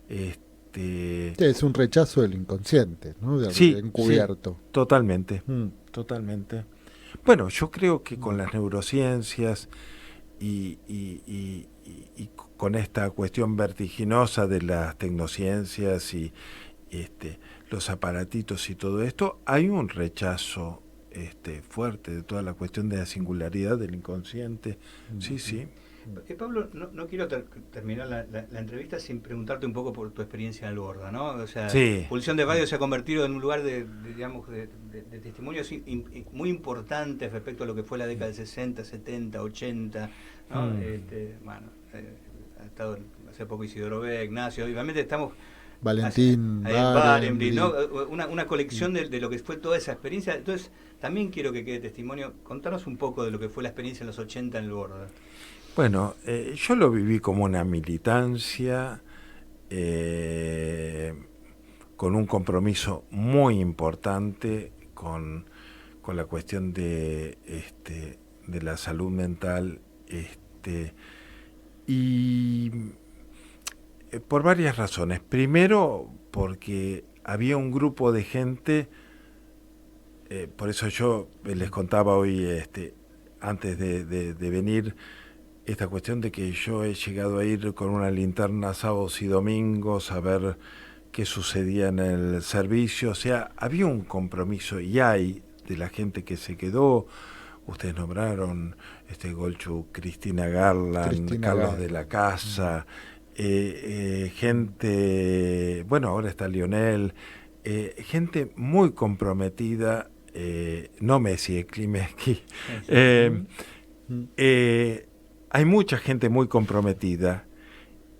Es un rechazo del inconsciente, ¿no? Sí, Encubierto. sí, totalmente, totalmente. Bueno, yo creo que con las neurociencias y con esta cuestión vertiginosa de las tecnociencias y los aparatitos y todo esto, hay un rechazo fuerte de toda la cuestión de la singularidad del inconsciente. Sí, sí. Pablo, no quiero terminar la entrevista sin preguntarte un poco por tu experiencia en Alborda, ¿no? O sea, Sí. Pulsión de Radio se ha convertido en un lugar de testimonios muy importantes respecto a lo que fue la década del 60, 70, 80, ¿no? Bueno, ha estado hace poco Isidoro Beck, Ignacio, obviamente estamos... Valentín Barenboim, ¿no? Una colección de lo que fue toda esa experiencia. Entonces, también quiero que quede testimonio. Contanos un poco de lo que fue la experiencia en los 80 en Alborda. Bueno, yo lo viví como una militancia, con un compromiso muy importante con la cuestión de la salud mental, y por varias razones. Primero, porque había un grupo de gente, por eso yo les contaba hoy, antes de venir, esta cuestión de que yo he llegado a ir con una linterna sábados y domingos a ver qué sucedía en el servicio. O sea, había un compromiso, y hay, de la gente que se quedó. Ustedes nombraron Golchu, Cristina Garland, Carlos de la Casa, gente, bueno, ahora está Lionel, gente muy comprometida, no Messi, Klimeski. Hay mucha gente muy comprometida.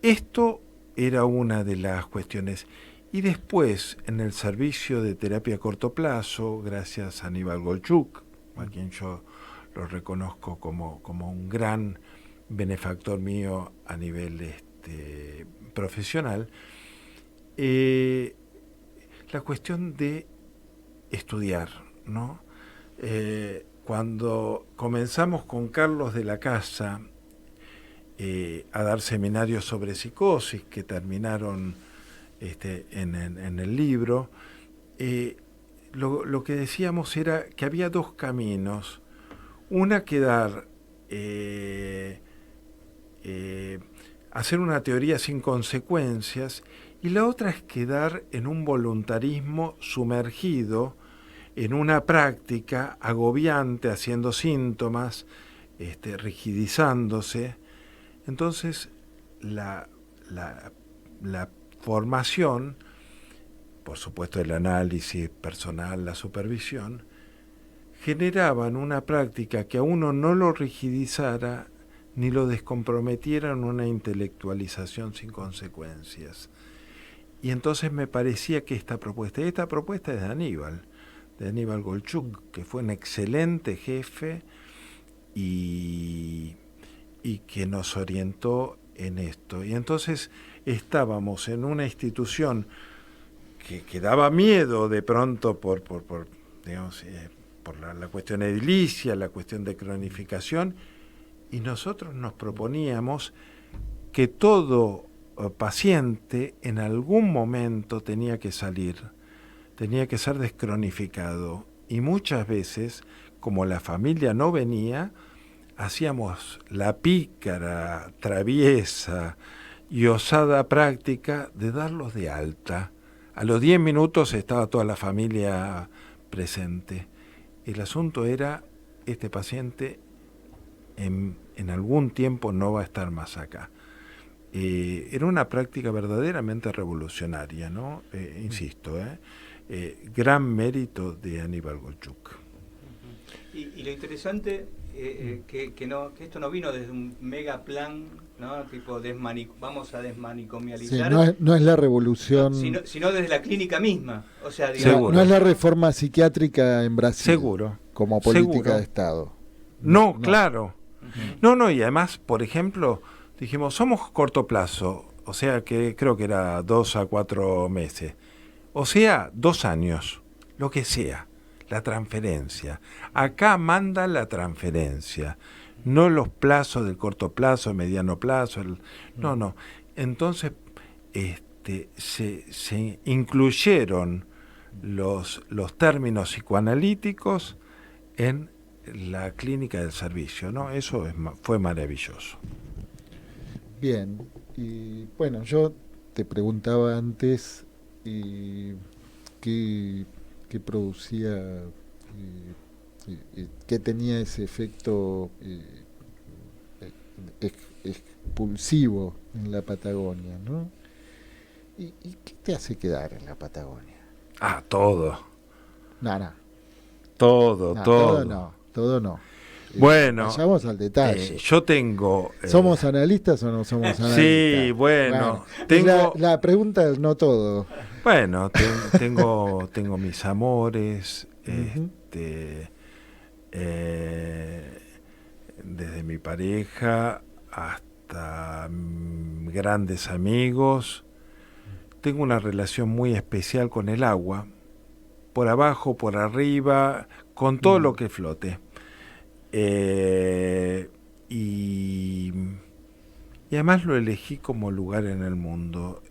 Esto era una de las cuestiones. Y después, en el servicio de terapia a corto plazo, gracias a Aníbal Golchuk, a quien yo lo reconozco como un gran benefactor mío a nivel profesional, la cuestión de estudiar, ¿no? Cuando comenzamos con Carlos de la Casa a dar seminarios sobre psicosis que terminaron en el libro, lo que decíamos era que había dos caminos. Una, quedar, hacer una teoría sin consecuencias, y la otra es quedar en un voluntarismo sumergido en una práctica agobiante, haciendo síntomas, rigidizándose. Entonces, la formación, por supuesto el análisis personal, la supervisión, generaban una práctica que a uno no lo rigidizara ni lo descomprometiera en una intelectualización sin consecuencias. Y entonces me parecía que esta propuesta es de Aníbal Golchuk, que fue un excelente jefe y que nos orientó en esto. Y entonces estábamos en una institución que daba miedo de pronto por la cuestión edilicia, la cuestión de cronificación, y nosotros nos proponíamos que todo paciente en algún momento tenía que salir, tenía que ser descronificado, y muchas veces, como la familia no venía, hacíamos la pícara, traviesa y osada práctica de darlos de alta. A los 10 minutos estaba toda la familia presente. El asunto era, este paciente en algún tiempo no va a estar más acá. era una práctica verdaderamente revolucionaria, ¿no? Insisto, gran mérito de Aníbal Golchuk. Y lo interesante que esto no vino desde un mega plan, ¿no? Tipo vamos a desmanicomializar. Sí, no es la revolución, sino desde la clínica misma. O sea, no es la reforma psiquiátrica en Brasil. Seguro. Como política Seguro. de Estado. No, claro. No, y además, por ejemplo, dijimos, somos corto plazo, o sea que creo que era 2 a 4 meses, o sea, 2 años, lo que sea, la transferencia. Acá manda la transferencia, no los plazos del corto plazo, mediano plazo, no. Entonces, se incluyeron los términos psicoanalíticos en la clínica del servicio, ¿no? Eso fue maravilloso. Bien, y bueno, yo te preguntaba antes qué producía, qué tenía ese efecto expulsivo en la Patagonia, ¿no? ¿Y qué te hace quedar en la Patagonia? Todo. No. Todo. Todo no. Bueno, vayamos al detalle. yo tengo... ¿Somos analistas o no somos analistas? Sí, bueno. Tengo... La pregunta es no todo. Bueno, tengo mis amores, desde mi pareja hasta grandes amigos. Tengo una relación muy especial con el agua, por abajo, por arriba, con todo lo que flote. Y además lo elegí como lugar en el mundo.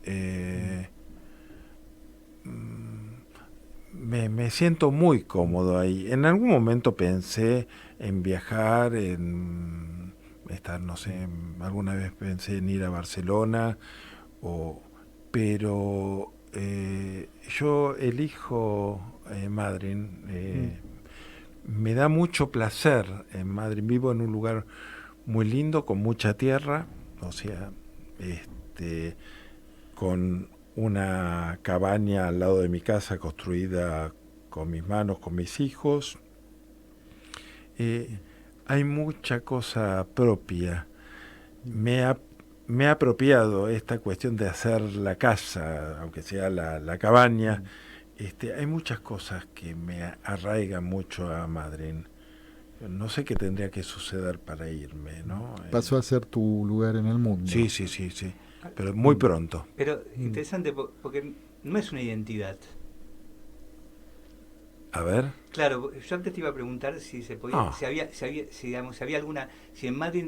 Me siento muy cómodo ahí. En algún momento pensé en viajar, en estar, no sé, alguna vez pensé en ir a Barcelona, pero yo elijo Madrid. Me da mucho placer en Madrid. Vivo en un lugar muy lindo, con mucha tierra, o sea, con una cabaña al lado de mi casa construida con mis manos, con mis hijos. Hay mucha cosa propia. Me he apropiado esta cuestión de hacer la casa, aunque sea la cabaña. Hay muchas cosas que me arraigan mucho a Madrid. No sé qué tendría que suceder para irme, ¿no? Pasó a ser tu lugar en el mundo. Sí, pero muy pronto. Pero interesante porque no es una identidad. A ver. Claro, yo antes te iba a preguntar si se podía, si había alguna, si en Madrid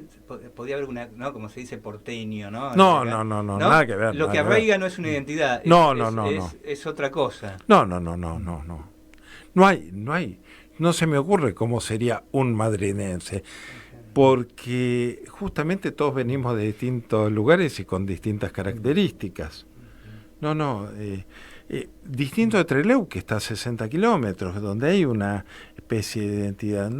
podía haber una, ¿no? Como se dice, porteño, ¿no? No, nada que ver. Lo que arraiga no es una identidad, es otra cosa. No. No se me ocurre cómo sería un madrilense, porque justamente todos venimos de distintos lugares y con distintas características. Distinto de Trelew, que está a 60 kilómetros, donde hay una especie de identidad.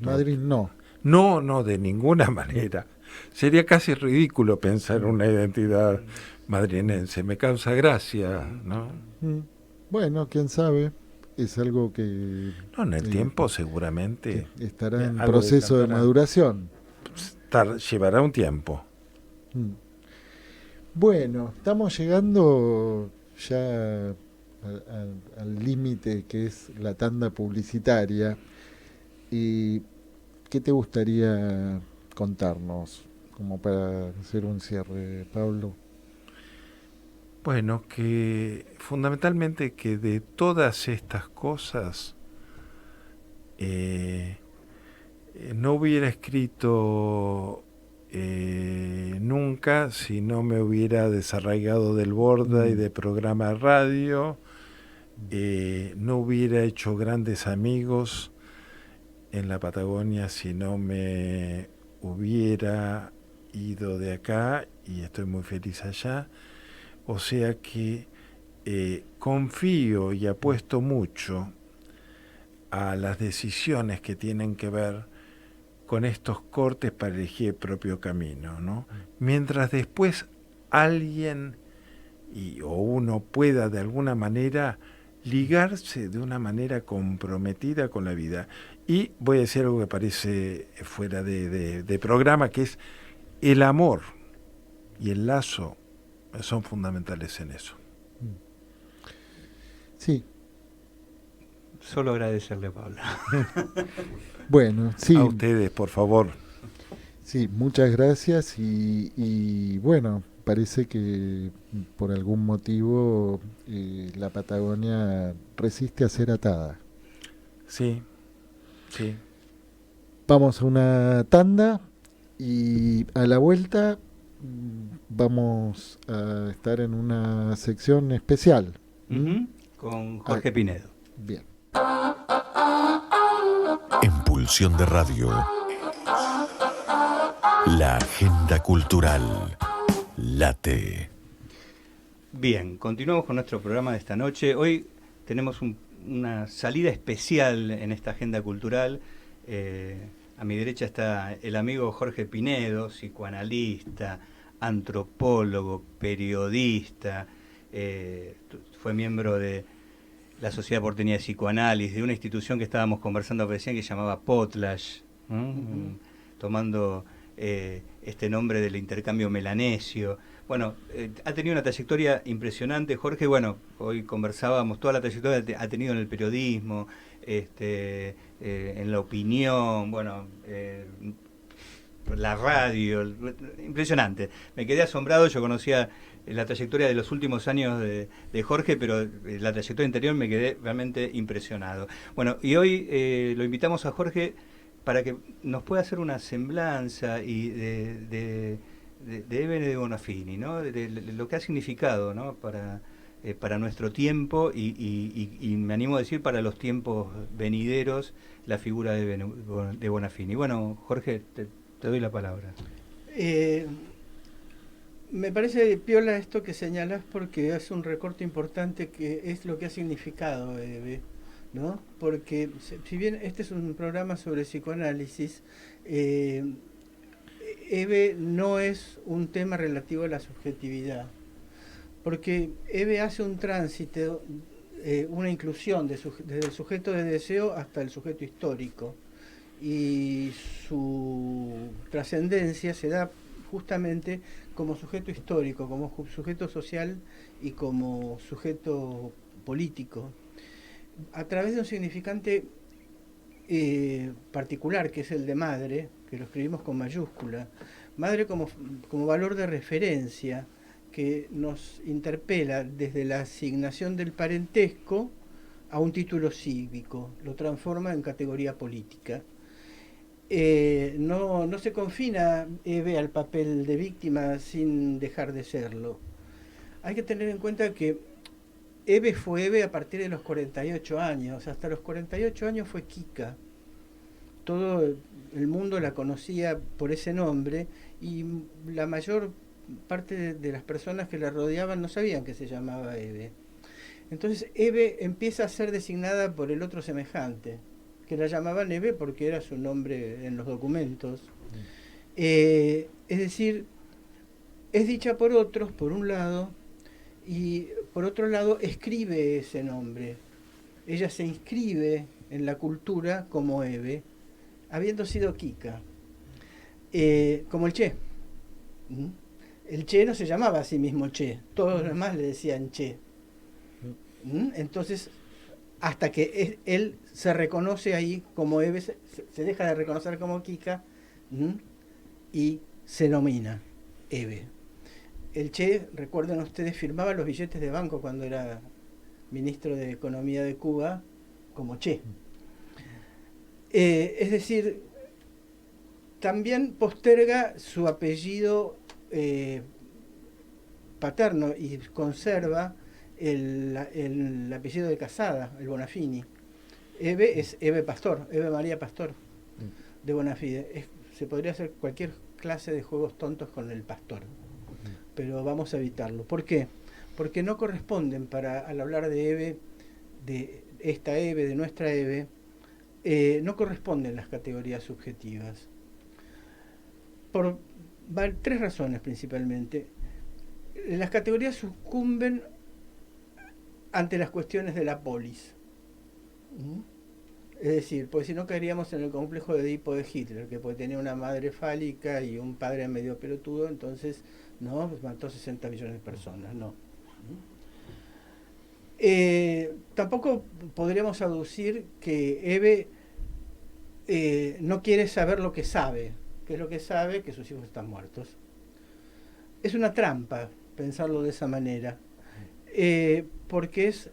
Madrid no. No, de ninguna manera. Sería casi ridículo pensar en una identidad madrilense. Me causa gracia, ¿no? Bueno, quién sabe. Es algo que... No, en el tiempo seguramente... Estará en proceso de maduración. Llevará un tiempo. Bueno, estamos llegando ya al límite que es la tanda publicitaria. ¿Y qué te gustaría contarnos como para hacer un cierre, Pablo? Bueno, que fundamentalmente que de todas estas cosas no hubiera escrito nunca si no me hubiera desarraigado del Borda y de programa de radio, no hubiera hecho grandes amigos en la Patagonia si no me hubiera ido de acá, y estoy muy feliz allá. O sea que confío y apuesto mucho a las decisiones que tienen que ver con estos cortes para elegir el propio camino, ¿no? Mientras después alguien o uno pueda de alguna manera ligarse de una manera comprometida con la vida. Y voy a decir algo que parece fuera de programa, que es el amor y el lazo son fundamentales en eso. Sí. Solo agradecerle, Pablo. Bueno, sí. A ustedes, por favor. Sí, muchas gracias y bueno, parece que por algún motivo la Patagonia resiste a ser atada. Sí, sí. Vamos a una tanda y a la vuelta vamos a estar en una sección especial. Con Jorge Pinedo. Bien. En Pulsión de Radio, la agenda cultural late. Bien, continuamos con nuestro programa de esta noche. Hoy tenemos una salida especial en esta agenda cultural. A mi derecha está el amigo Jorge Pinedo, psicoanalista, antropólogo, periodista, fue miembro de la Sociedad Porteña de Psicoanálisis, de una institución que estábamos conversando recién que se llamaba Potlatch, tomando este nombre del intercambio melanesio. Bueno, ha tenido una trayectoria impresionante, Jorge. Bueno, hoy conversábamos, toda la trayectoria ha tenido en el periodismo, en la opinión, bueno, la radio, impresionante. Me quedé asombrado, yo conocía la trayectoria de los últimos años de Jorge, pero la trayectoria anterior me quedé realmente impresionado. Bueno, y hoy lo invitamos a Jorge para que nos pueda hacer una semblanza y de Eve de Bonafini, ¿no? De lo que ha significado, ¿no? Para nuestro tiempo y me animo a decir para los tiempos venideros la figura de Bonafini. Bueno, Jorge, te doy la palabra. Me parece piola esto que señalas porque es un recorte importante que es lo que ha significado Eve, ¿no? Porque si bien este es un programa sobre psicoanálisis, Eve no es un tema relativo a la subjetividad, porque Eve hace un tránsito, una inclusión desde el sujeto de deseo hasta el sujeto histórico, y su trascendencia se da justamente como sujeto histórico, como sujeto social y como sujeto político, a través de un significante particular, que es el de madre, que lo escribimos con mayúscula. Madre como valor de referencia, que nos interpela desde la asignación del parentesco a un título cívico, lo transforma en categoría política. No se confina Eve al papel de víctima sin dejar de serlo. Hay que tener en cuenta que Eve fue Eve a partir de los 48 años. Hasta los 48 años fue Kika. Todo el mundo la conocía por ese nombre y la mayor parte de las personas que la rodeaban no sabían que se llamaba Eve. Entonces Eve empieza a ser designada por el otro semejante, que la llamaban Eve porque era su nombre en los documentos. Es decir, es dicha por otros, por un lado, y por otro lado escribe ese nombre. Ella se inscribe en la cultura como Eve, habiendo sido Kika. Como el Che. El Che no se llamaba a sí mismo Che, todos los demás le decían Che. Entonces, hasta que él se reconoce ahí como Eve, se deja de reconocer como Kika y se nomina Eve. El Che, recuerden ustedes, firmaba los billetes de banco cuando era ministro de Economía de Cuba como Che. Es decir, también posterga su apellido paterno y conserva el apellido de casada, el Bonafini. Eve es Eve Pastor, Eve María Pastor de Bonafide. Se podría hacer cualquier clase de juegos tontos con el pastor, pero vamos a evitarlo. ¿Por qué? Porque no corresponden al hablar de Eve, de esta Eve, de nuestra Eve, no corresponden las categorías subjetivas. por tres razones principalmente. Las categorías sucumben ante las cuestiones de la polis. Es decir, pues si no caeríamos en el complejo de Edipo de Hitler, que puede tener una madre fálica y un padre medio pelotudo, entonces no, pues mató 60 millones de personas, no. Tampoco podríamos aducir que Eve no quiere saber lo que sabe. ¿Qué es lo que sabe? Que sus hijos están muertos. Es una trampa pensarlo de esa manera, porque es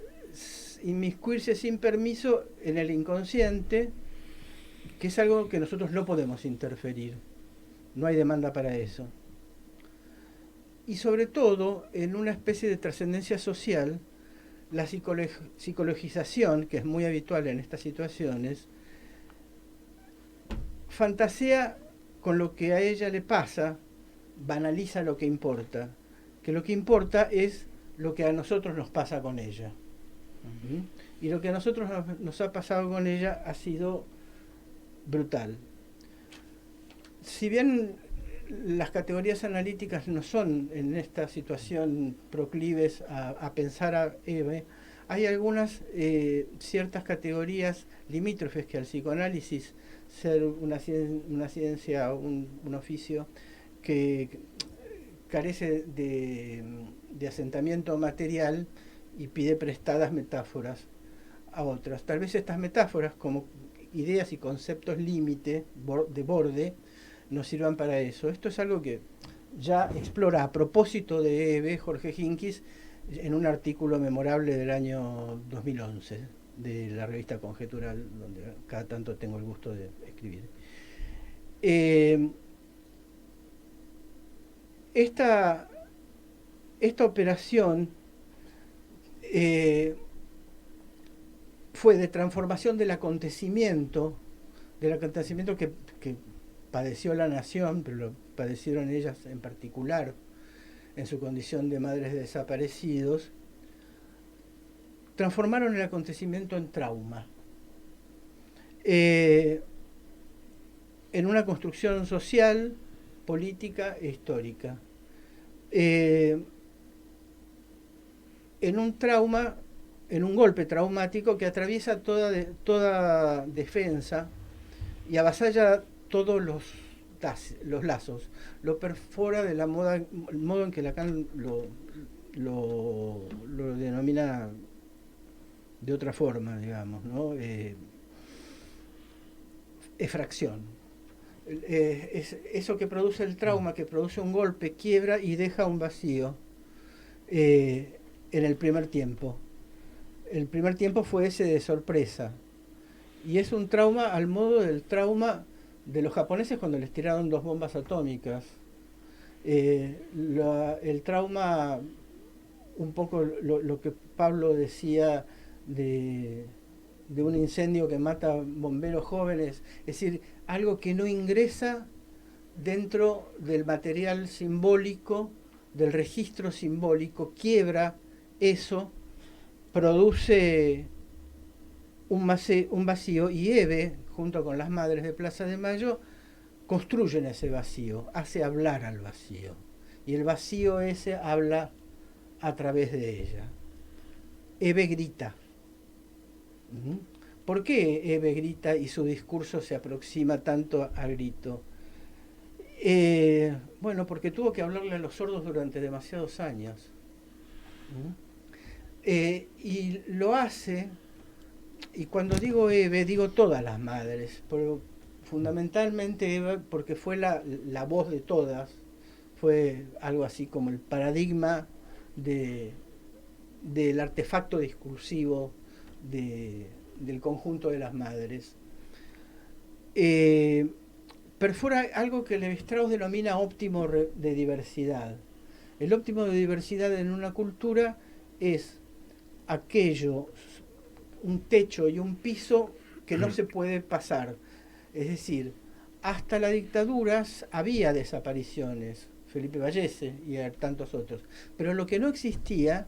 inmiscuirse sin permiso en el inconsciente, que es algo que nosotros no podemos interferir. No hay demanda para eso. Y sobre todo, en una especie de trascendencia social, la psicologización, que es muy habitual en estas situaciones, fantasea con lo que a ella le pasa, banaliza lo que importa, que lo que importa es lo que a nosotros nos pasa con ella. Y lo que a nosotros nos ha pasado con ella ha sido brutal. Si bien las categorías analíticas no son en esta situación proclives a pensar a Eve, hay algunas ciertas categorías limítrofes que al psicoanálisis, ser una ciencia, un oficio que carece de asentamiento material y pide prestadas metáforas a otras. Tal vez estas metáforas, como ideas y conceptos límite, de borde, nos sirvan para eso. Esto es algo que ya explora a propósito de Eve Jorge Hincks en un artículo memorable del año 2011 de la revista Conjetural, donde cada tanto tengo el gusto de escribir. Esta operación fue de transformación del acontecimiento que padeció la nación, pero lo padecieron ellas en particular, en su condición de madres de desaparecidos. Transformaron el acontecimiento en trauma, en una construcción social, política e histórica, en un trauma, en un golpe traumático que atraviesa toda defensa y avasalla todos los lazos, lo perfora de el modo en que Lacan lo denomina de otra forma, digamos, ¿no? Efracción. Es eso que produce el trauma, que produce un golpe, quiebra y deja un vacío en el primer tiempo. El primer tiempo fue ese de sorpresa. Y es un trauma al modo del trauma de los japoneses cuando les tiraron 2 bombas atómicas. El trauma, un poco lo que Pablo decía de un incendio que mata bomberos jóvenes, es decir, algo que no ingresa dentro del material simbólico, del registro simbólico, quiebra eso, produce un vacío, y Eve, junto con las madres de Plaza de Mayo, construyen ese vacío, hace hablar al vacío, y el vacío ese habla a través de ella. Eve grita. ¿Por qué Eve grita y su discurso se aproxima tanto al grito? Bueno, porque tuvo que hablarle a los sordos durante demasiados años. Y lo hace, y cuando digo Eve, digo todas las madres, pero fundamentalmente Eve, porque fue la voz de todas, fue algo así como el paradigma del artefacto discursivo del conjunto de las madres. Perfora algo que Levi-Strauss denomina óptimo de diversidad. El óptimo de diversidad en una cultura es aquello, un techo y un piso que no se puede pasar. Es decir, hasta la dictadura había desapariciones, Felipe Vallese y tantos otros, pero lo que no existía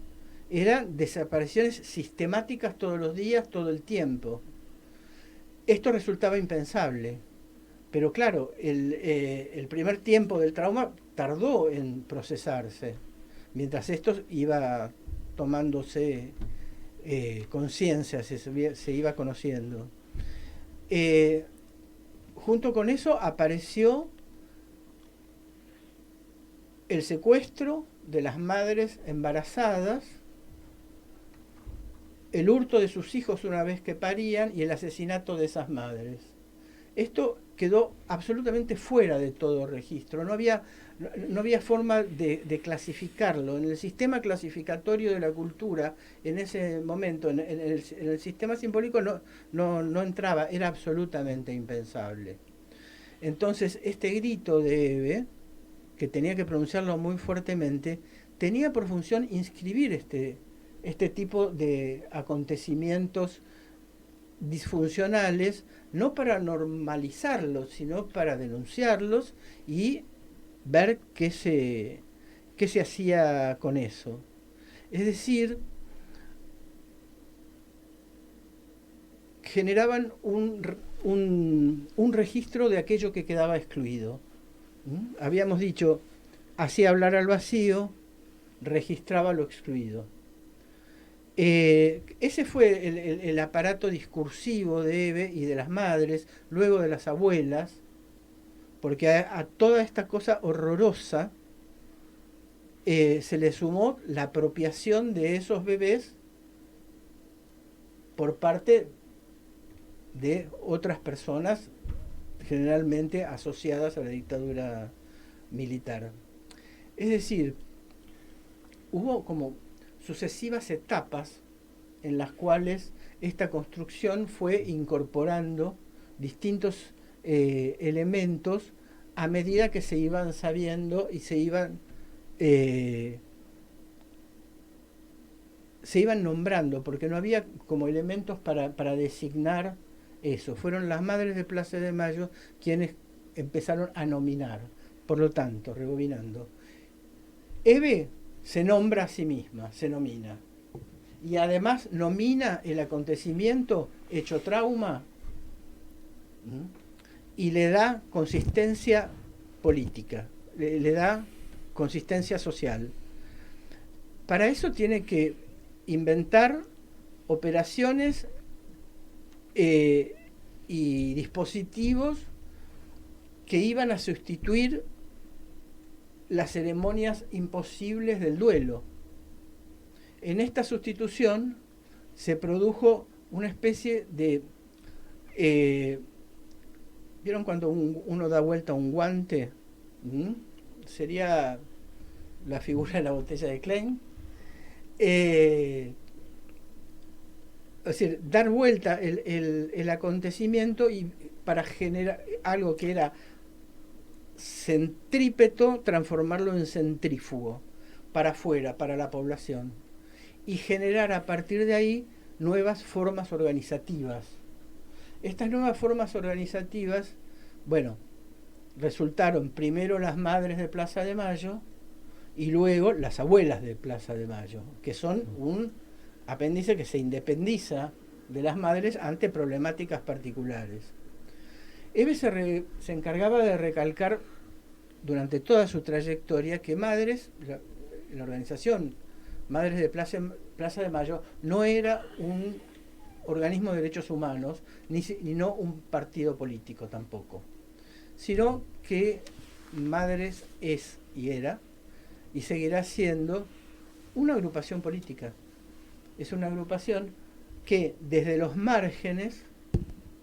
eran desapariciones sistemáticas todos los días, todo el tiempo. Esto resultaba impensable, Pero claro, el primer tiempo del trauma tardó en procesarse, mientras esto iba tomándose conciencia, se iba conociendo. Junto con eso apareció el secuestro de las madres embarazadas, el hurto de sus hijos una vez que parían y el asesinato de esas madres. Esto quedó absolutamente fuera de todo registro, no había forma de clasificarlo. En el sistema clasificatorio de la cultura, en ese momento, en el sistema simbólico no entraba, era absolutamente impensable. Entonces, este grito de Eve, que tenía que pronunciarlo muy fuertemente, tenía por función inscribir este tipo de acontecimientos disfuncionales, no para normalizarlos, sino para denunciarlos y ver qué se hacía con eso. Es decir, generaban un registro de aquello que quedaba excluido. Habíamos dicho, hacía hablar al vacío, registraba lo excluido. Ese fue el aparato discursivo de Eve y de las madres, luego de las abuelas, porque a toda esta cosa horrorosa se le sumó la apropiación de esos bebés por parte de otras personas, generalmente asociadas a la dictadura militar. Es decir, hubo como sucesivas etapas en las cuales esta construcción fue incorporando distintos elementos a medida que se iban sabiendo y se iban nombrando, porque no había como elementos para designar eso. Fueron las madres de Plaza de Mayo quienes empezaron a nominar. Por lo tanto, rebobinando, Eve se nombra a sí misma, se nomina. Y además nomina el acontecimiento hecho trauma y le da consistencia política, le da consistencia social. Para eso tiene que inventar operaciones y dispositivos que iban a sustituir las ceremonias imposibles del duelo. En esta sustitución se produjo una especie de... ¿vieron cuando uno da vuelta a un guante? Sería la figura de la botella de Klein. Es decir, dar vuelta el acontecimiento y para generar algo que era centrípeto, transformarlo en centrífugo, para afuera, para la población, y generar a partir de ahí nuevas formas organizativas. Estas nuevas formas organizativas, bueno, resultaron primero las madres de Plaza de Mayo y luego las abuelas de Plaza de Mayo, que son un apéndice que se independiza de las madres ante problemáticas particulares. Eve se encargaba de recalcar durante toda su trayectoria que Madres, la organización Madres de Plaza de Mayo, no era un organismo de derechos humanos, ni no un partido político tampoco, sino que Madres es y era y seguirá siendo una agrupación política. Es una agrupación que desde los márgenes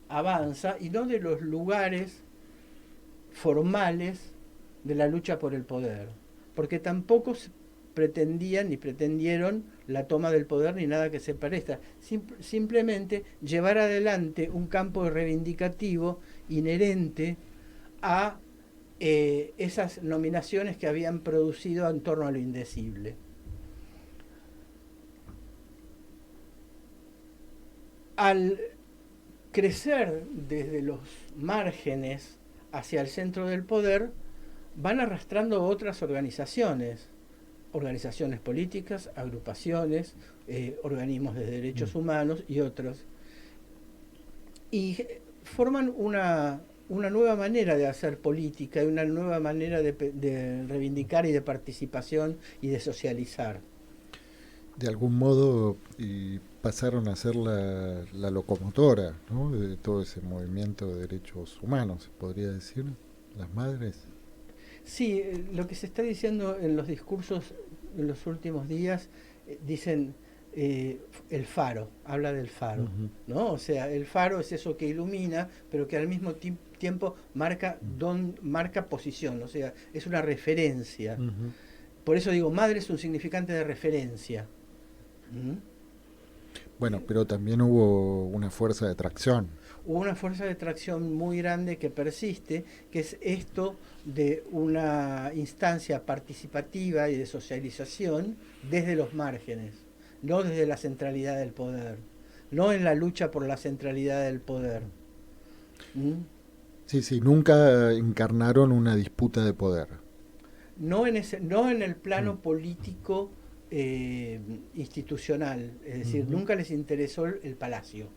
avanza y no de los lugares formales de la lucha por el poder, porque tampoco pretendían ni pretendieron la toma del poder ni nada que se parezca, simplemente llevar adelante un campo reivindicativo inherente a esas nominaciones que habían producido en torno a lo indecible. Al crecer desde los márgenes hacia el centro del poder, van arrastrando otras organizaciones políticas, agrupaciones, organismos de derechos humanos y otros. Y forman una una nueva manera de hacer política y una nueva manera de reivindicar y de participación y de socializar. De algún modo pasaron a ser la locomotora, ¿no?, de todo ese movimiento de derechos humanos, se podría decir, las madres. Sí, lo que se está diciendo en los discursos en los últimos días, dicen el faro, habla del faro, Ujú. ¿no? O sea, el faro es eso que ilumina, pero que al mismo tiempo marca marca posición, o sea, es una referencia. Ujú. Por eso digo, madre es un significante de referencia. ¿Mm? Bueno, pero también hubo una fuerza de atracción. Hubo una fuerza de tracción muy grande que persiste, que es esto de una instancia participativa y de socialización desde los márgenes, no desde la centralidad del poder, no en la lucha por la centralidad del poder. ¿Mm? Sí, sí, nunca encarnaron una disputa de poder. No en el plano político institucional, es decir, Ujú. nunca les interesó el palacio.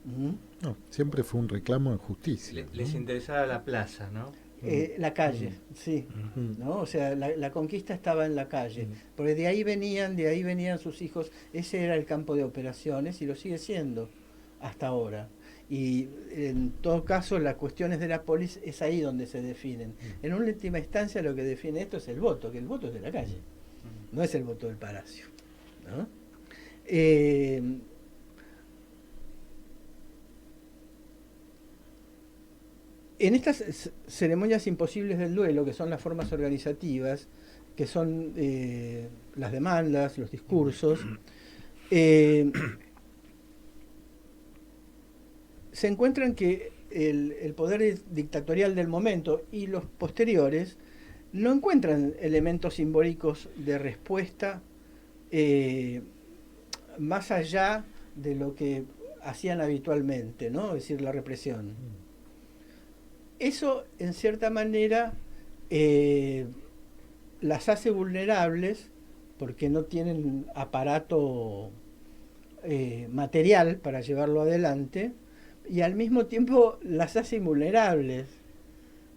¿Mm? No, siempre fue un reclamo de justicia, Les ¿no? interesaba la plaza, ¿no? La calle, sí. Mm. ¿No? O sea, la conquista estaba en la calle, porque de ahí venían sus hijos, ese era el campo de operaciones y lo sigue siendo hasta ahora. Y en todo caso, las cuestiones de la polis es ahí donde se definen. En última instancia, lo que define esto es el voto, que el voto es de la calle, no es el voto del palacio, ¿no? En estas ceremonias imposibles del duelo, que son las formas organizativas, que son las demandas, los discursos, se encuentran que el poder dictatorial del momento y los posteriores no encuentran elementos simbólicos de respuesta más allá de lo que hacían habitualmente, ¿no? Es decir, la represión. Eso, en cierta manera, las hace vulnerables porque no tienen aparato material para llevarlo adelante, y al mismo tiempo las hace invulnerables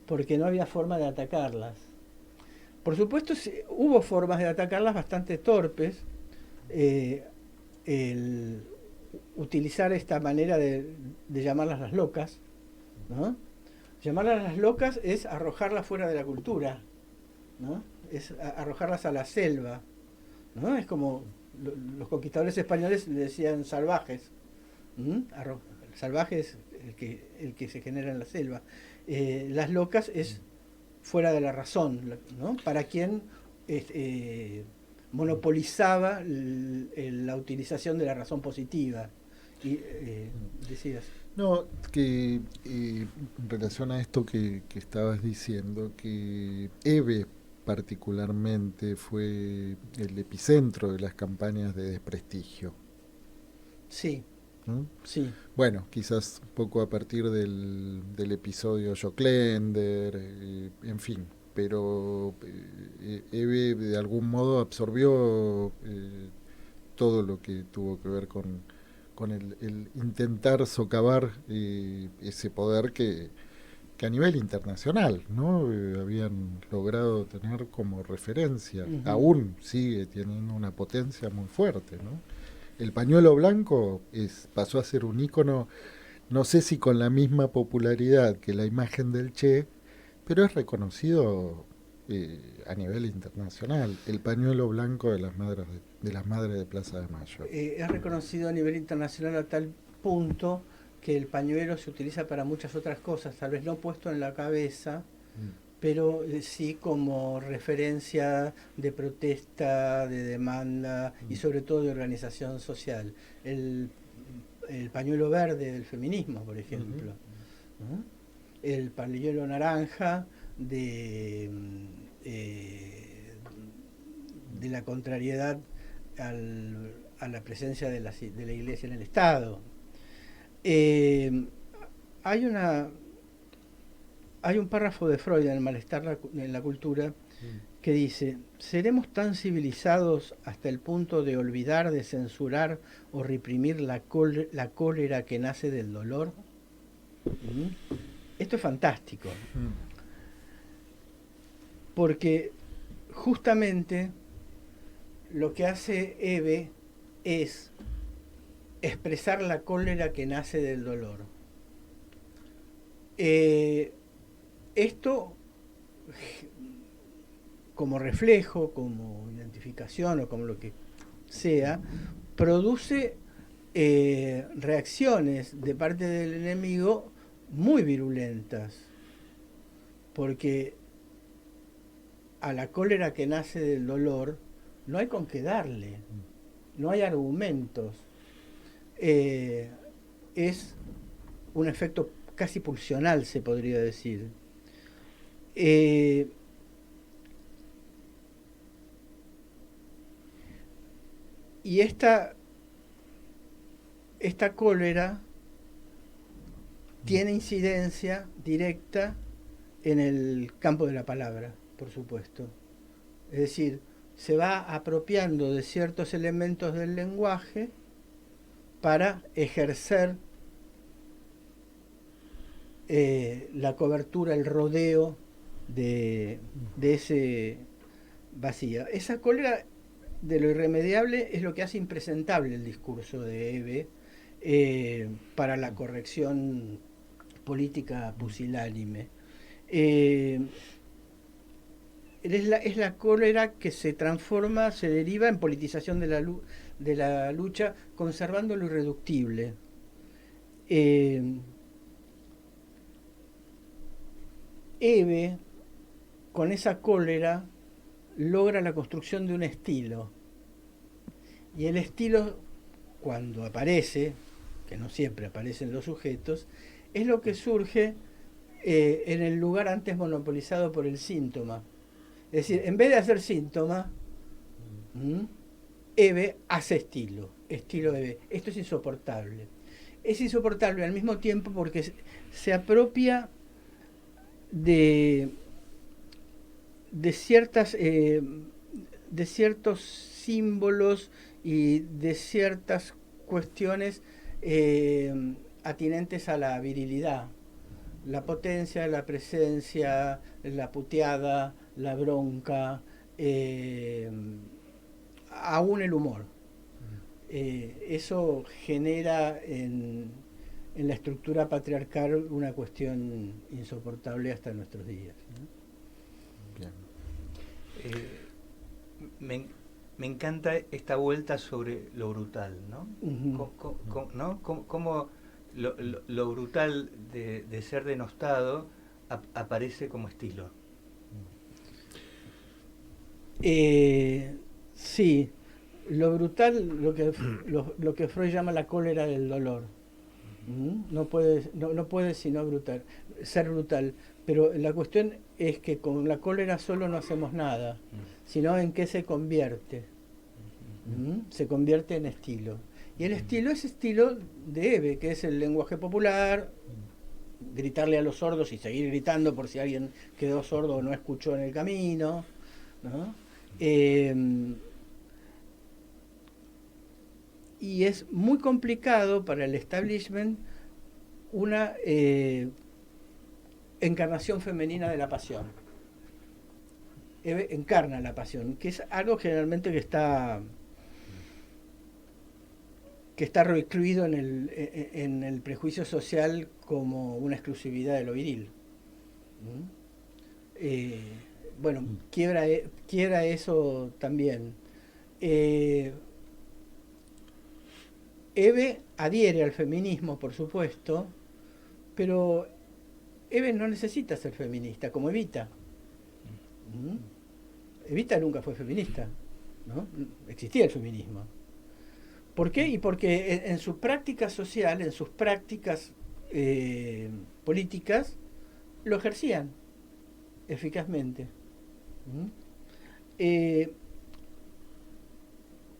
porque no había forma de atacarlas. Por supuesto, hubo formas de atacarlas bastante torpes. El utilizar esta manera de llamarlas las locas, ¿no? Llamarlas las locas es arrojarlas fuera de la cultura, ¿no? Es arrojarlas a la selva, ¿no? Es como los conquistadores españoles le decían salvajes. Salvaje es el que se genera en la selva. Las locas es fuera de la razón, ¿no? Para quien monopolizaba la utilización de la razón positiva. Y decías. No, que en relación a esto que estabas diciendo, que Eve particularmente fue el epicentro de las campañas de desprestigio. Sí, ¿No? sí. Bueno, quizás un poco a partir del episodio Joclender, en fin, pero Eve de algún modo absorbió todo lo que tuvo que ver con el intentar socavar ese poder que a nivel internacional, ¿no? Habían logrado tener como referencia, aún sigue teniendo una potencia muy fuerte, ¿no? El pañuelo blanco pasó a ser un ícono, no sé si con la misma popularidad que la imagen del Che, pero es reconocido a nivel internacional. El pañuelo blanco de las madres de Plaza de Mayo. Es reconocido a nivel internacional a tal punto que el pañuelo se utiliza para muchas otras cosas, tal vez no puesto en la cabeza, pero sí como referencia de protesta, de demanda y sobre todo de organización social. El pañuelo verde del feminismo, por ejemplo. ¿No? El pañuelo naranja de la contrariedad a la presencia de la Iglesia en el Estado. Hay un párrafo de Freud en El malestar en la cultura que dice: ¿seremos tan civilizados hasta el punto de olvidar, de censurar o reprimir la cólera que nace del dolor? Esto es fantástico, porque justamente lo que hace Eve es expresar la cólera que nace del dolor. Esto, como reflejo, como identificación o como lo que sea, produce reacciones de parte del enemigo muy virulentas, porque a la cólera que nace del dolor no hay con qué darle, no hay argumentos. Es un efecto casi pulsional, se podría decir. Y esta cólera tiene incidencia directa en el campo de la palabra, por supuesto. Es decir, se va apropiando de ciertos elementos del lenguaje para ejercer la cobertura, el rodeo de ese vacío. Esa cólera de lo irremediable es lo que hace impresentable el discurso de Eve para la corrección política pusilánime. Es la cólera que se transforma, se deriva en politización de la lucha, conservando lo irreductible. Eve, con esa cólera, logra la construcción de un estilo. Y el estilo, cuando aparece, que no siempre aparecen los sujetos, es lo que surge en el lugar antes monopolizado por el síntoma. Es decir, en vez de hacer síntoma, Eve hace estilo Eve. Esto es insoportable. Es insoportable al mismo tiempo porque se apropia de ciertos símbolos y de ciertas cuestiones atinentes a la virilidad. La potencia, la presencia, la puteada, la bronca, aún el humor. Eso genera en la estructura patriarcal una cuestión insoportable hasta nuestros días, ¿no? Bien. Me encanta esta vuelta sobre lo brutal, ¿no? ¿No? Cómo lo brutal de ser denostado aparece como estilo. Sí, lo brutal, lo que Freud llama la cólera del dolor. No puede sino ser brutal. Pero la cuestión es que con la cólera solo no hacemos nada, sino en qué se convierte. Se convierte en estilo. Y el estilo es estilo de Eve, que es el lenguaje popular, gritarle a los sordos y seguir gritando por si alguien quedó sordo o no escuchó en el camino, ¿no? Y es muy complicado para el establishment una encarnación femenina de la pasión. Eve encarna la pasión, que es algo generalmente que está recluido en el prejuicio social como una exclusividad de lo viril. Bueno, quiebra eso también. Eve adhiere al feminismo, por supuesto, pero Eve no necesita ser feminista, como Evita. Evita nunca fue feminista, ¿no? Existía el feminismo. ¿Por qué? Y porque en su práctica social, en sus prácticas políticas, lo ejercían eficazmente.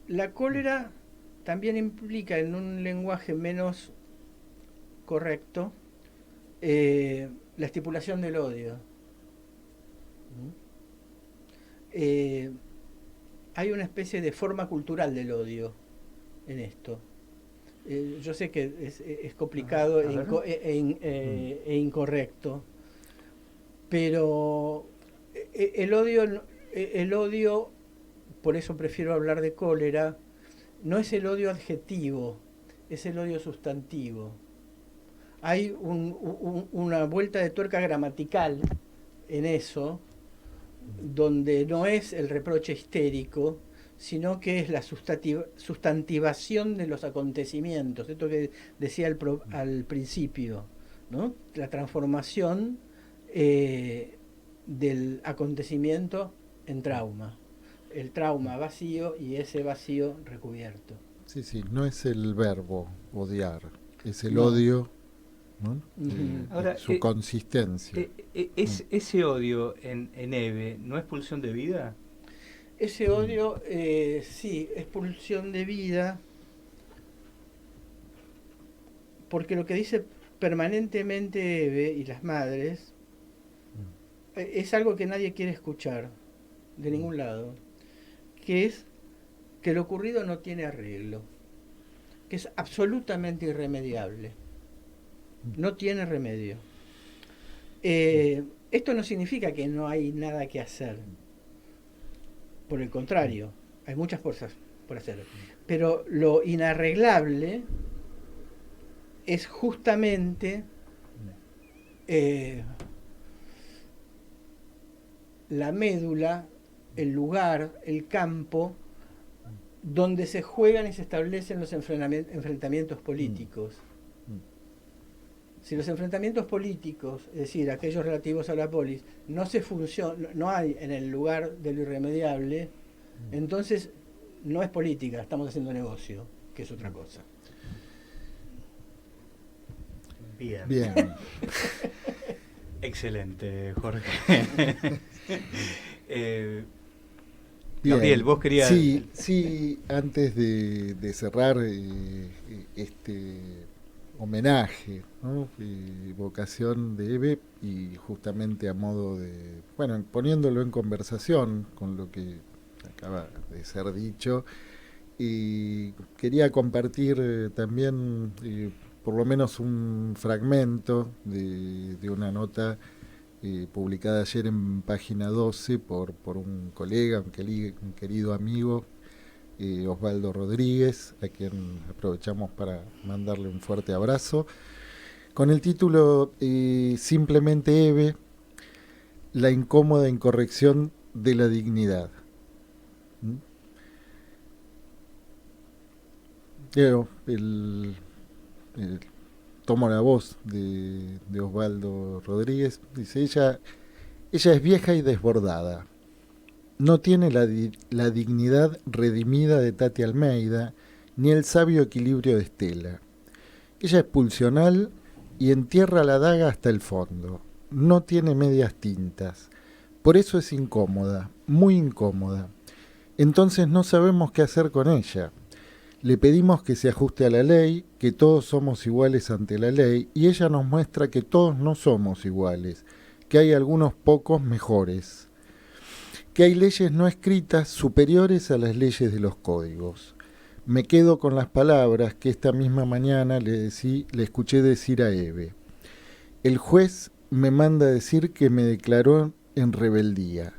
La cólera también implica, en un lenguaje menos correcto, la estipulación del odio. Hay una especie de forma cultural del odio en esto. Yo sé que es complicado e incorrecto, pero el odio, por eso prefiero hablar de cólera, no es el odio adjetivo, es el odio sustantivo. Hay una vuelta de tuerca gramatical en eso, donde no es el reproche histérico, sino que es la sustantivación de los acontecimientos, esto que decía al principio, ¿no? La transformación del acontecimiento en trauma, el trauma vacío y ese vacío recubierto. Sí, sí, no es el verbo odiar, es el No. odio, ¿no? Ahora, su consistencia. ese odio en Eve, ¿no es pulsión de vida? Ese odio, sí, es pulsión de vida, porque lo que dice permanentemente Eve y las madres es algo que nadie quiere escuchar, de ningún lado, que es que lo ocurrido no tiene arreglo, que es absolutamente irremediable, no tiene remedio. Esto no significa que no hay nada que hacer. Por el contrario, hay muchas cosas por hacer. Pero lo inarreglable es justamente la médula, el lugar, el campo, donde se juegan y se establecen los enfrentamientos políticos. Si los enfrentamientos políticos, es decir, aquellos relativos a la polis, no hay en el lugar de lo irremediable, entonces no es política, estamos haciendo negocio, que es otra cosa. Bien. Excelente, Jorge. Gabriel, vos querías... Sí, antes de cerrar este homenaje, ¿no? Vocación de Eve, y justamente a modo de, bueno, poniéndolo en conversación con lo que acaba de ser dicho, y quería compartir también por lo menos un fragmento de una nota publicada ayer en Página 12 por un colega, un querido amigo, Osvaldo Rodríguez, a quien aprovechamos para mandarle un fuerte abrazo, con el título Simplemente Eve, la incómoda incorrección de la dignidad. Tomo la voz de Osvaldo Rodríguez, dice, ella es vieja y desbordada. No tiene la dignidad redimida de Tati Almeida, ni el sabio equilibrio de Estela. Ella es pulsional y entierra la daga hasta el fondo. No tiene medias tintas. Por eso es incómoda, muy incómoda. Entonces no sabemos qué hacer con ella. Le pedimos que se ajuste a la ley, que todos somos iguales ante la ley, y ella nos muestra que todos no somos iguales, que hay algunos pocos mejores, que hay leyes no escritas superiores a las leyes de los códigos. Me quedo con las palabras que esta misma mañana le escuché decir a Eve. El juez me manda decir que me declaró en rebeldía.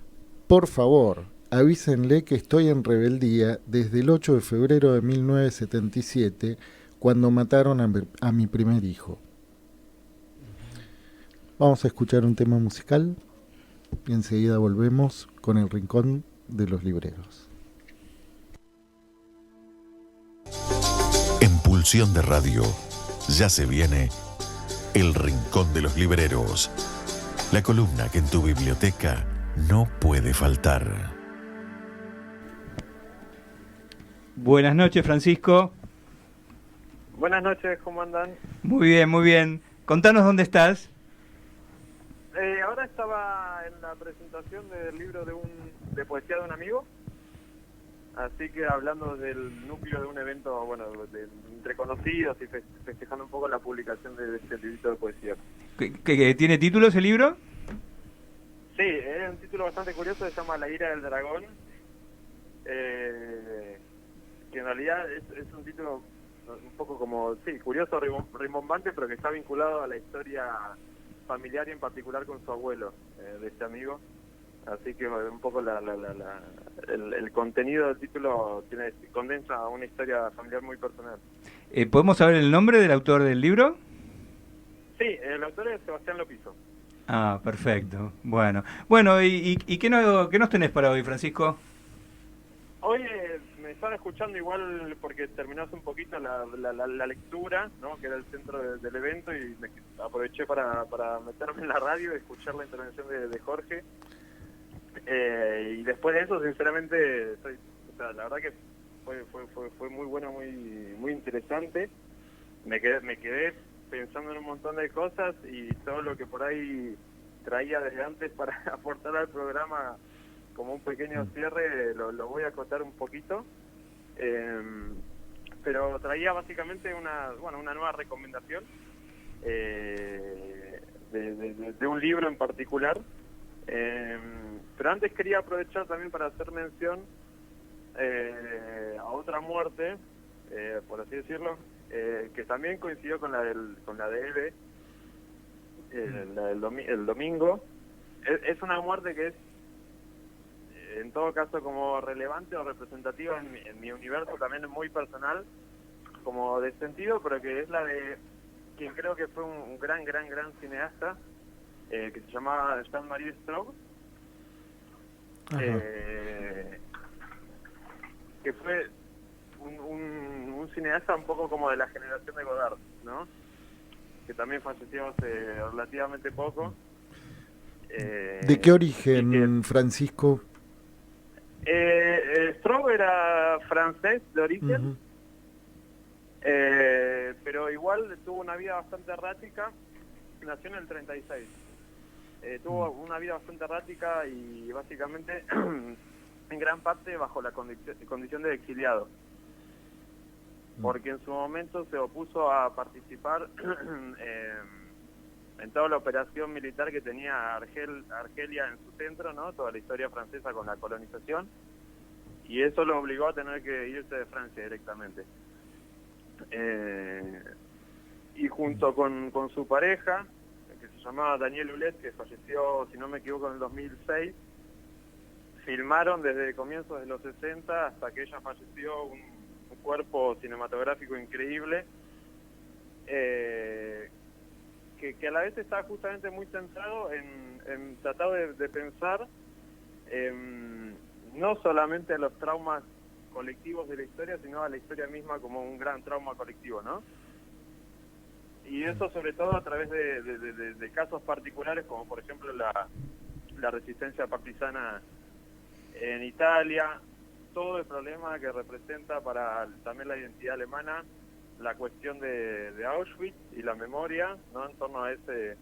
Por favor, avísenle que estoy en rebeldía desde el 8 de febrero de 1977, cuando mataron a mi primer hijo. Vamos a escuchar un tema musical y enseguida volvemos con el Rincón de los Libreros. En Pulsión de Radio ya se viene El Rincón de los Libreros, la columna que en tu biblioteca no puede faltar. Buenas noches, Francisco. Buenas noches, ¿cómo andan? Muy bien, muy bien. Contanos dónde estás. Ahora estaba en la presentación del libro de poesía de un amigo, así que hablando del núcleo de un evento, bueno, entre conocidos y festejando un poco la publicación de este librito de poesía. ¿Que tiene título ese libro? Sí, es un título bastante curioso, se llama La ira del dragón, que en realidad es un título un poco como, sí, curioso, rimbombante, pero que está vinculado a la historia familiar y en particular con su abuelo, de este amigo. Así que un poco el contenido del título condensa una historia familiar muy personal. ¿Podemos saber el nombre del autor del libro? Sí, el autor es Sebastián Lopizo. Ah, perfecto. Bueno, ¿y qué nos tenés para hoy, Francisco? Hoy me estaba escuchando igual porque terminás un poquito la lectura, ¿no? Que era el centro del evento, y aproveché para meterme en la radio y escuchar la intervención de Jorge. Y después de eso, sinceramente, la verdad que fue muy bueno, muy interesante. Me quedé pensando en un montón de cosas, y todo lo que por ahí traía desde antes para aportar al programa como un pequeño cierre, lo voy a contar un poquito. Pero traía básicamente una nueva recomendación de un libro en particular. Pero antes quería aprovechar también para hacer mención a otra muerte, por así decirlo, que también coincidió con la de Eve, el domingo. Es una muerte que es, en todo caso, como relevante o representativa en mi universo, también muy personal, como de sentido, pero que es la de quien creo que fue un gran cineasta, que se llamaba Jean-Marie Straub, que fue un cineasta un poco como de la generación de Godard, ¿no? Que también falleció hace relativamente poco. ¿De qué origen, Francisco? Straub era francés de origen, pero igual tuvo una vida bastante errática. Nació en el 36. Tuvo una vida bastante errática y básicamente en gran parte bajo la condición de exiliado, porque en su momento se opuso a participar en toda la operación militar que tenía Argelia en su centro, ¿no? Toda la historia francesa con la colonización, y eso lo obligó a tener que irse de Francia directamente. Y junto con su pareja, que se llamaba Daniel Houlet, que falleció, si no me equivoco, en el 2006, filmaron desde comienzos de los 60 hasta que ella falleció un cuerpo cinematográfico increíble, que a la vez está justamente muy centrado en tratar de pensar no solamente a los traumas colectivos de la historia, sino a la historia misma como un gran trauma colectivo, ¿no? Y eso sobre todo a través de casos particulares, como por ejemplo la resistencia partisana en Italia, todo el problema que representa para también la identidad alemana la cuestión de Auschwitz y la memoria, ¿no? En torno a ese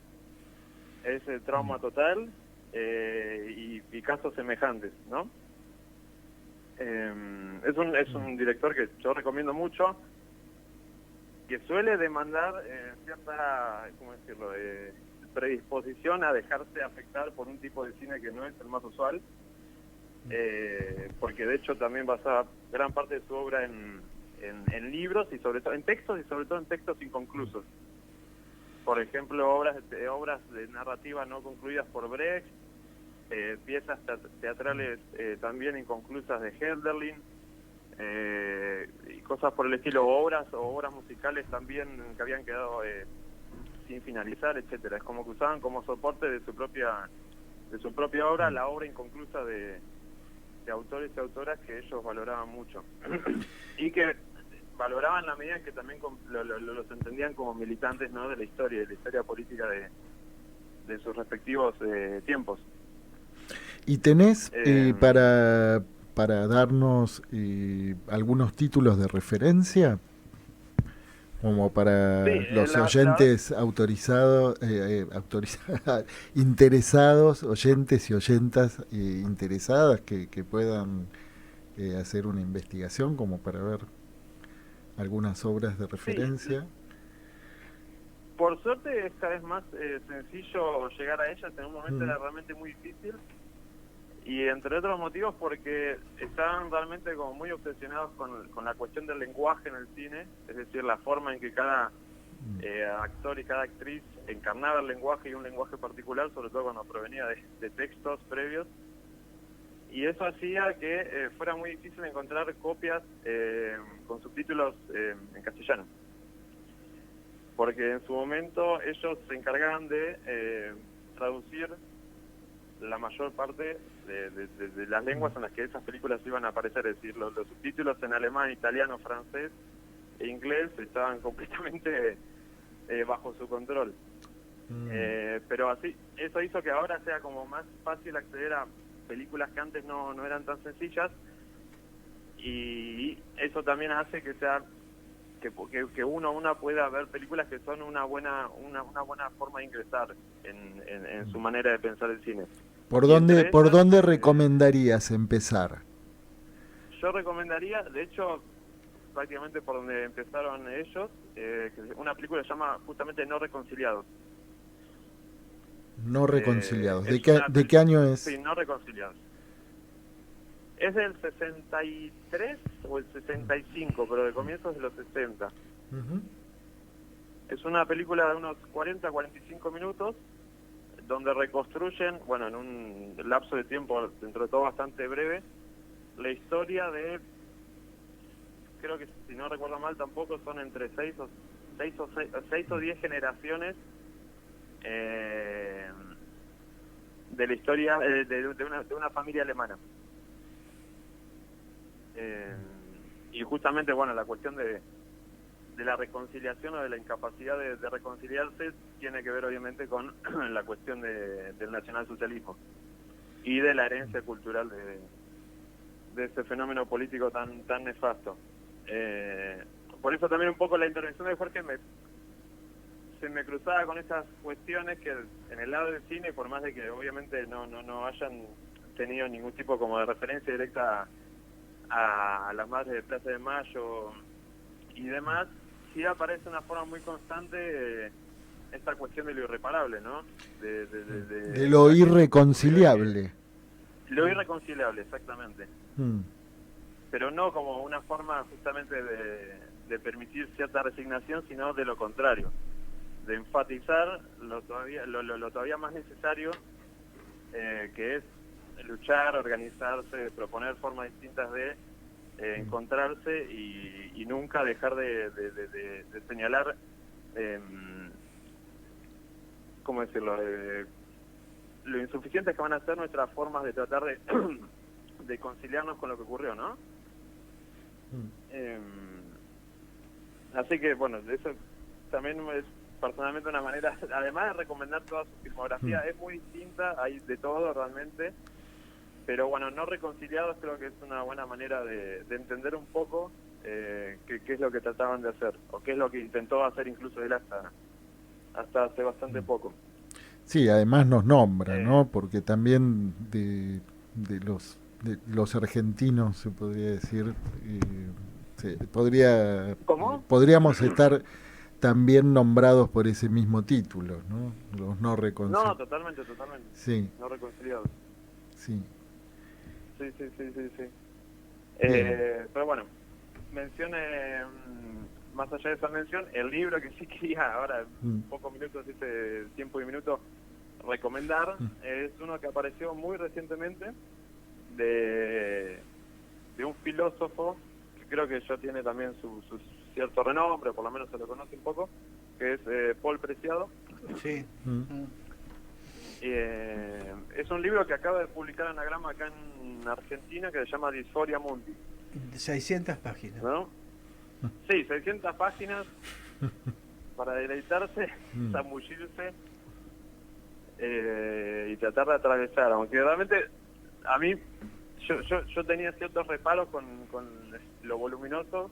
trauma total, y casos semejantes, ¿no? Es un director que yo recomiendo mucho, que suele demandar cierta, ¿cómo decirlo?, predisposición a dejarse afectar por un tipo de cine que no es el más usual, porque de hecho también basa gran parte de su obra en libros y sobre todo en textos, y sobre todo en textos inconclusos. Por ejemplo, obras de narrativa no concluidas por Brecht, piezas teatrales también inconclusas de Hölderlin, y cosas por el estilo, obras musicales también que habían quedado sin finalizar, etcétera. Es como que usaban como soporte de su propia obra la obra inconclusa de autores y autoras que ellos valoraban mucho y que valoraban en la medida en que también los entendían como militantes, ¿no?, de la historia política de sus respectivos tiempos. ¿Y tenés para darnos algunos títulos de referencia? Como para los oyentes autorizados, interesados, oyentes y oyentas interesadas que puedan hacer una investigación, como para ver algunas obras de referencia. Sí. Por suerte es cada vez más sencillo llegar a ellas. En un momento era realmente muy difícil, Y entre otros motivos porque estaban realmente como muy obsesionados con la cuestión del lenguaje en el cine, es decir, la forma en que cada actor y cada actriz encarnaba el lenguaje, y un lenguaje particular, sobre todo cuando provenía de textos previos. Y eso hacía que fuera muy difícil encontrar copias con subtítulos en castellano. Porque en su momento ellos se encargaban de traducir la mayor parte de las lenguas en las que esas películas iban a aparecer. Es decir, los subtítulos en alemán, italiano, francés e inglés estaban completamente bajo su control. Pero así, eso hizo que ahora sea como más fácil acceder a películas que antes no eran tan sencillas, y eso también hace que sea que uno pueda ver películas que son una buena forma de ingresar en su manera de pensar el cine. ¿Por dónde recomendarías empezar? Yo recomendaría, de hecho, prácticamente por donde empezaron ellos, una película que se llama justamente No Reconciliados. No Reconciliados. ¿De qué año es? Sí, No Reconciliados. Es del 63 o el 65, pero de comienzos de los 60. Uh-huh. Es una película de unos 40-45 minutos, donde reconstruyen, bueno, en un lapso de tiempo dentro de todo bastante breve, la historia de, creo que si no recuerdo mal tampoco, son entre 6 o 10 generaciones de la historia de una familia alemana. Y justamente, bueno, la cuestión de la reconciliación o de la incapacidad de reconciliarse tiene que ver obviamente con la cuestión del nacionalsocialismo y de la herencia cultural de ese fenómeno político tan nefasto. Por eso también un poco la intervención de Jorge se me cruzaba con esas cuestiones que en el lado del cine, por más de que obviamente no hayan tenido ningún tipo como de referencia directa a las madres de Plaza de Mayo y demás, sí aparece una forma muy constante esta cuestión de lo irreparable, ¿no? De lo irreconciliable. Lo irreconciliable, exactamente. Pero no como una forma justamente de permitir cierta resignación, sino de lo contrario, de enfatizar lo todavía más necesario, que es luchar, organizarse, proponer formas distintas de encontrarse y nunca dejar de señalar, ¿cómo decirlo?, lo insuficientes que van a ser nuestras formas de tratar de conciliarnos con lo que ocurrió, ¿no? Así que, bueno, eso también es personalmente una manera, además de recomendar toda su filmografía, es muy distinta, hay de todo realmente, pero bueno, No Reconciliados creo que es una buena manera de entender un poco qué es lo que trataban de hacer, o qué es lo que intentó hacer incluso él hasta hace bastante poco. Sí, además nos nombra, ¿no? Porque también de los argentinos, se podría decir, podríamos estar también nombrados por ese mismo título, ¿no? Los no reconciliados. No, totalmente. Sí. No reconciliados. Sí. Sí. Pero bueno, mencioné, más allá de esa mención, el libro que sí quería ahora, pocos minutos, tiempo y minuto, recomendar, es uno que apareció muy recientemente, de un filósofo que creo que ya tiene también su cierto renombre, por lo menos se lo conoce un poco, que es Paul Preciado. Sí. Es un libro que acaba de publicar Anagrama acá en Argentina, que se llama Dysphoria Mundi. 600 páginas. ¿No? Sí, 600 páginas para deleitarse, zambullirse y tratar de atravesar. Aunque realmente a mí yo tenía ciertos reparos con lo voluminoso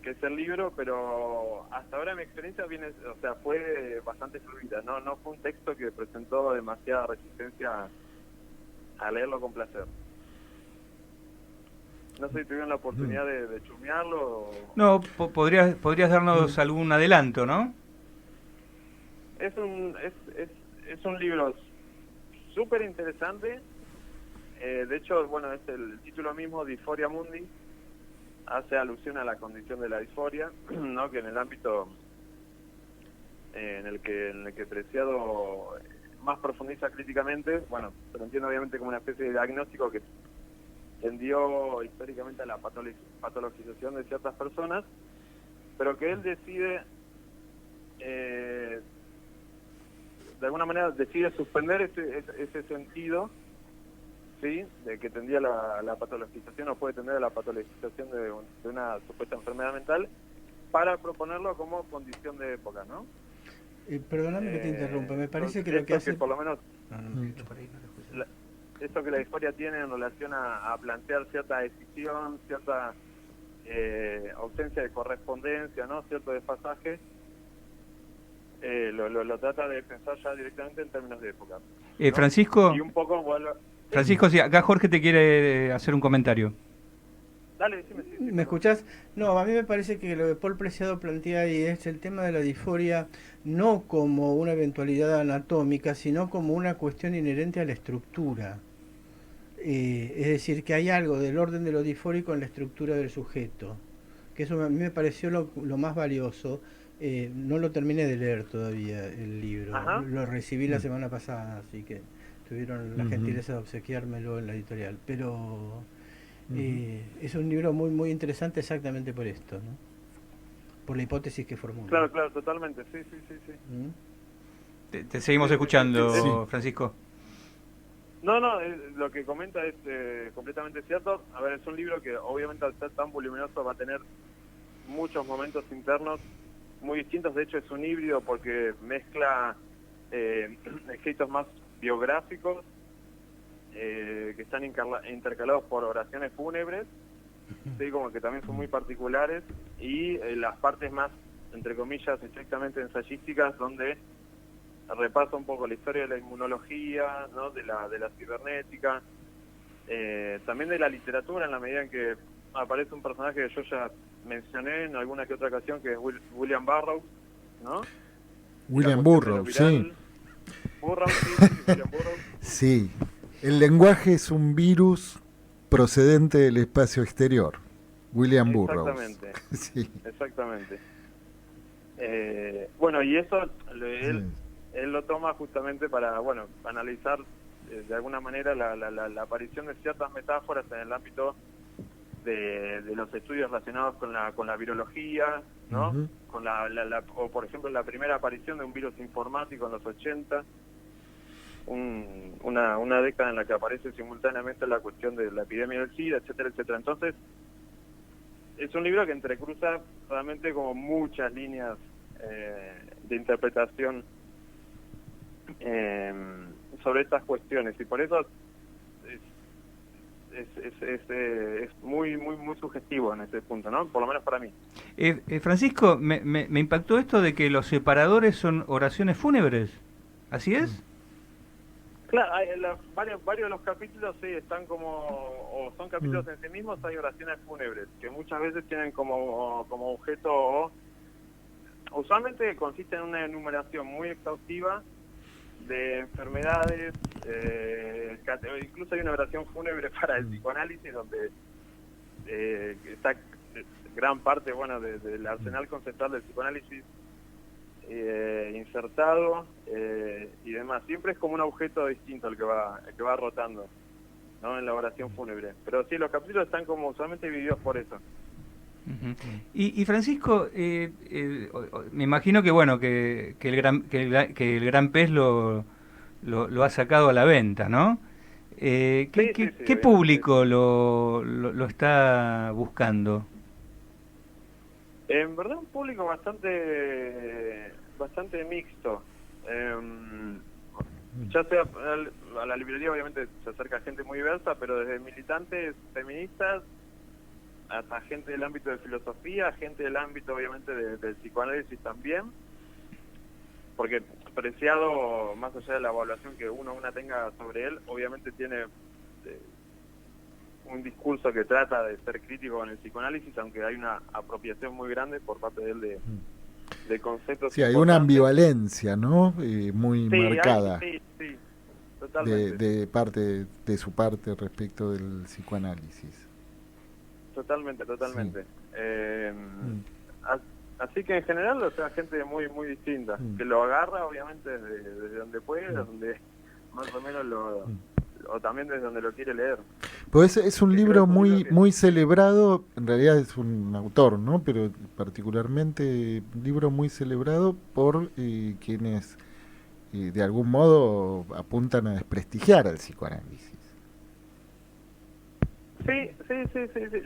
que es el libro, pero hasta ahora mi experiencia fue bastante fluida. No fue un texto que presentó demasiada resistencia a leerlo con placer. No sé si tuvieron la oportunidad de chusmearlo. No, podrías darnos algún adelanto, ¿no? Es un libro súper interesante, de hecho, bueno, es el título mismo, Disforia Mundi, hace alusión a la condición de la disforia, ¿no? Que en el ámbito en el que Preciado más profundiza críticamente, bueno, se lo entiendo obviamente como una especie de diagnóstico que tendió históricamente a la patologización de ciertas personas, pero que él decide, de alguna manera, decide suspender ese sentido, ¿sí?, de que tendía la patologización o puede tender a la patologización de una supuesta enfermedad mental, para proponerlo como condición de época, ¿no? Perdóname que te interrumpa, me parece que lo que hace... por lo menos, esto que la disforia tiene en relación a plantear cierta decisión, cierta ausencia de correspondencia, ¿no?, cierto desfasaje, lo trata de pensar ya directamente en términos de época, ¿no? Francisco, Y un poco Francisco, sí, acá Jorge te quiere hacer un comentario. Dale, decime. Sí, ¿Me escuchás? No, a mí me parece que lo que Paul Preciado plantea ahí es el tema de la disforia no como una eventualidad anatómica, sino como una cuestión inherente a la estructura. Es decir, que hay algo del orden de lo disfórico en la estructura del sujeto. Que eso a mí me pareció lo más valioso. No lo terminé de leer todavía el libro. Ajá. Lo recibí la semana pasada, así que tuvieron la gentileza de obsequiármelo en la editorial. Pero... es un libro muy muy interesante exactamente por esto, ¿no? Por la hipótesis que formula. Claro, totalmente, sí. Te seguimos escuchando, Sí. Francisco. No, lo que comenta es completamente cierto. A ver, es un libro que obviamente al ser tan voluminoso va a tener muchos momentos internos muy distintos. De hecho es un híbrido porque mezcla escritos más biográficos, que están intercalados por oraciones fúnebres, ¿sí?, como que también son muy particulares, y las partes más, entre comillas, estrictamente ensayísticas, donde repasa un poco la historia de la inmunología, ¿no?, de la cibernética, también de la literatura, en la medida en que aparece un personaje que yo ya mencioné en alguna que otra ocasión, que es William Burroughs, ¿no? William Burroughs, sí. Burroughs, sí, William Burroughs. Sí. El lenguaje es un virus procedente del espacio exterior. William Burroughs. Exactamente. Sí. Exactamente. Bueno, y eso él lo toma justamente para, bueno, analizar de alguna manera la aparición de ciertas metáforas en el ámbito de los estudios relacionados con la virología, ¿no? Con o por ejemplo la primera aparición de un virus informático en los 80, una década en la que aparece simultáneamente la cuestión de la epidemia del SIDA, etcétera. Entonces, es un libro que entrecruza realmente como muchas líneas de interpretación sobre estas cuestiones, y por eso es muy sugestivo en ese punto, ¿no? Por lo menos para mí. Francisco, me impactó esto de que los separadores son oraciones fúnebres. ¿Así es? Claro, varios de los capítulos sí están o son capítulos en sí mismos, hay oraciones fúnebres, que muchas veces tienen como objeto, usualmente consiste en una enumeración muy exhaustiva de enfermedades, incluso hay una oración fúnebre para el psicoanálisis, donde está gran parte, bueno, del arsenal conceptual del psicoanálisis insertado, y demás. Siempre es como un objeto distinto el que va rotando, ¿no?, en la oración fúnebre. Pero sí, los capítulos están como usualmente divididos por eso. Y Francisco, me imagino que bueno que el gran pez lo ha sacado a la venta, ¿no? ¿Qué público lo está buscando? En verdad un público bastante mixto. Ya sea a la librería obviamente se acerca gente muy diversa, pero desde militantes feministas hasta gente del ámbito de filosofía, gente del ámbito obviamente del psicoanálisis también, porque Preciado, más allá de la evaluación que una tenga sobre él, obviamente tiene un discurso que trata de ser crítico con el psicoanálisis, aunque hay una apropiación muy grande por parte de él de conceptos. Sí, hay una ambivalencia, ¿no? Muy sí, marcada. Sí, Totalmente. de su parte respecto del psicoanálisis. Totalmente. Sí. Así que en general, o sea, gente muy muy distinta, que lo agarra obviamente desde donde puede, donde más o menos o también desde donde lo quiere leer. Pues es un Que libro creo que es un muy libro que- muy celebrado, en realidad es un autor, ¿no? Pero particularmente un libro muy celebrado por quienes de algún modo apuntan a desprestigiar al psicoanálisis. Sí.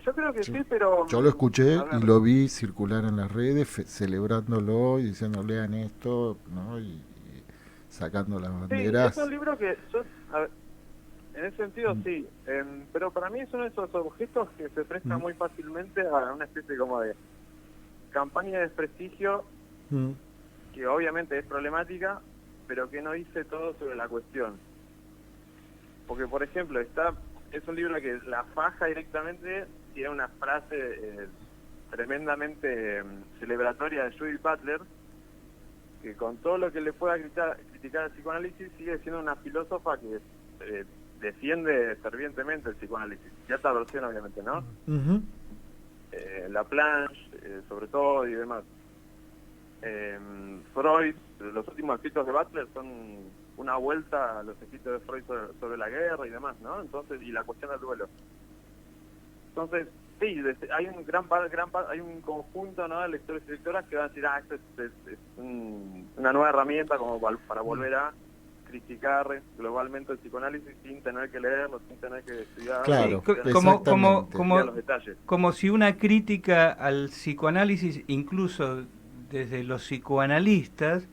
Yo creo que sí, pero Yo lo escuché a ver, y lo vi circular en las redes celebrándolo y diciendo lean esto, ¿no? Y sacando las sí, banderas. es un libro que yo, a ver, en ese sentido sí, pero para mí es uno de esos objetos que se presta muy fácilmente a una especie como de campaña de desprestigio Mm. que obviamente es problemática, pero que no dice todo sobre la cuestión. Porque, por ejemplo, es un libro que la faja directamente, tiene una frase tremendamente celebratoria de Judith Butler, que con todo lo que le pueda criticar al psicoanálisis, sigue siendo una filósofa que defiende fervientemente el psicoanálisis. Y esta versión, obviamente, ¿no? Ujú. Laplanche, sobre todo, y demás. Freud, los últimos escritos de Butler son una vuelta a los escritos de Freud sobre la guerra y demás, ¿no? Entonces, y la cuestión del duelo. Entonces, sí, hay un hay un conjunto, ¿no?, de lectores y lectoras que van a decir, esto es una nueva herramienta como para volver a criticar globalmente el psicoanálisis sin tener que leerlo, sin tener que estudiar, Claro, sin tener que exactamente. estudiar los detalles. como si una crítica al psicoanálisis, incluso desde los psicoanalistas,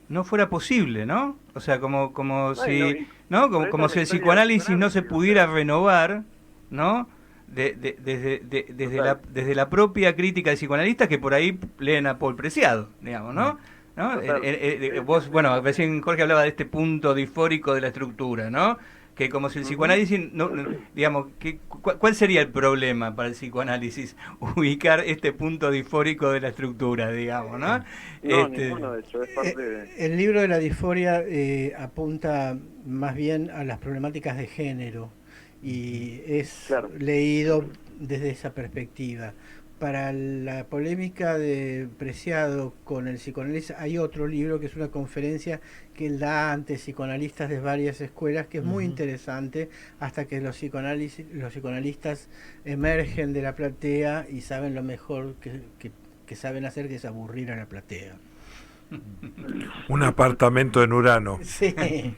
no fuera posible, ¿no? O sea, como Bueno, si, ¿no? por eso Como la si el historia del psicoanálisis no se psicoanálisis, pudiera o sea, renovar, ¿no? Desde la propia crítica del psicoanalista, que por ahí leen a Paul Preciado, digamos, ¿no? ¿No? Total. Sí, Vos, sí, bueno, sí. recién Jorge hablaba de este punto disfórico de la estructura, ¿no? Que como si el psicoanálisis, digamos, ¿cuál sería el problema para el psicoanálisis? Ubicar este punto disfórico de la estructura, digamos, ¿no? No, ninguno, de hecho, es parte de... El libro de la disforia apunta más bien a las problemáticas de género y es Claro. leído desde esa perspectiva. Para la polémica de Preciado con el psicoanálisis hay otro libro que es una conferencia que él da ante psicoanalistas de varias escuelas que es muy interesante hasta que los psicoanalistas emergen de la platea y saben lo mejor que saben hacer, que es aburrir a la platea. Un apartamento en Urano. Sí. Bien.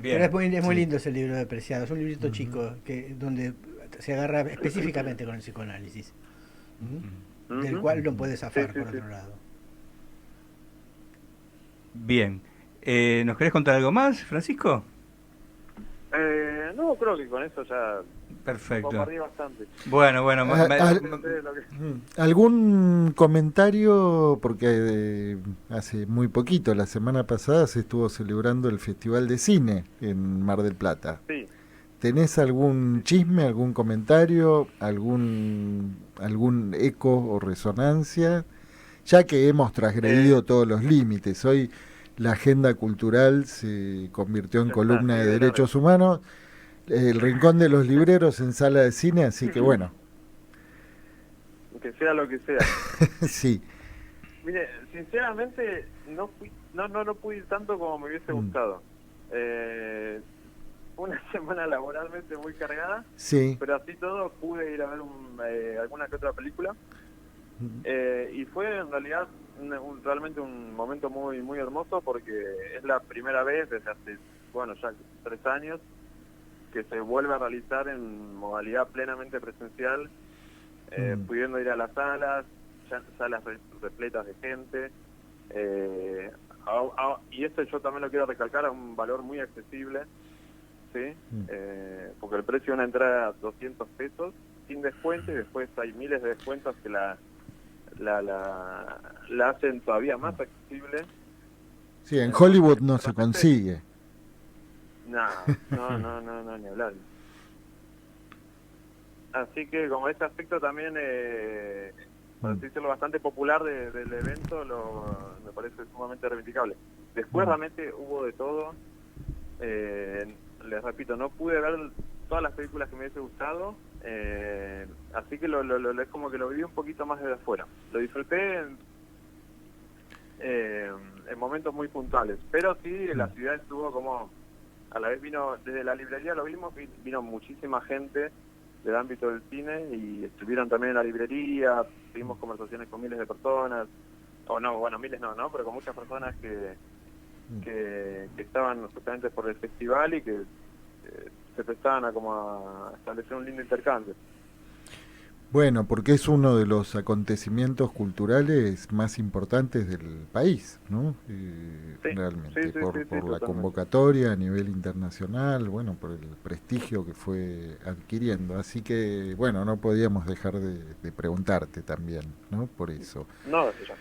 Pero es muy lindo ese libro de Preciado, es un librito chico donde se agarra específicamente con el psicoanálisis, del cual no puede zafar por otro lado. Bien. ¿Nos querés contar algo más, Francisco? No, creo que con eso ya Perfecto. bombardé bastante. Bueno, ¿Algún comentario? Porque hace muy poquito, la semana pasada, se estuvo celebrando el Festival de Cine en Mar del Plata. Sí. ¿Tenés algún chisme, algún comentario, algún eco o resonancia? Ya que hemos transgredido todos los límites, hoy la agenda cultural se convirtió en columna de derechos humanos, el rincón de los libreros en sala de cine, así que bueno. Que sea lo que sea. Sí. Mire, sinceramente no pude ir tanto como me hubiese gustado. Una semana laboralmente muy cargada, Sí. pero así todo pude ir a ver alguna que otra película. Y fue en realidad realmente un momento muy muy hermoso porque es la primera vez desde hace, ya 3 años que se vuelve a realizar en modalidad plenamente presencial, pudiendo ir a las salas repletas de gente, y esto yo también lo quiero recalcar, a un valor muy accesible, ¿sí? Porque el precio de una entrada es 200 pesos sin descuento, y después hay miles de descuentos que la hacen todavía más accesible. Sí, en Hollywood no se consigue. No, ni hablar. Así que como este aspecto también, por así decirlo, bastante popular del evento, me parece sumamente reivindicable. Después realmente hubo de todo, Les repito, no pude ver todas las películas que me hubiese gustado, así que es como que lo viví un poquito más desde afuera. Lo disfruté en momentos muy puntuales, pero sí, la ciudad estuvo como, a la vez vino, desde la librería lo vimos, vino muchísima gente del ámbito del cine y estuvieron también en la librería, tuvimos conversaciones con miles de personas, o no, bueno, miles no, pero con muchas personas que estaban justamente por el festival y que se prestaban a establecer un lindo intercambio. Bueno, porque es uno de los acontecimientos culturales más importantes del país, ¿no? Sí, Realmente, por la totalmente. convocatoria a nivel internacional, bueno, por el prestigio que fue adquiriendo. Así que, bueno, no podíamos dejar de preguntarte también, ¿no? Por eso. No, desde ya.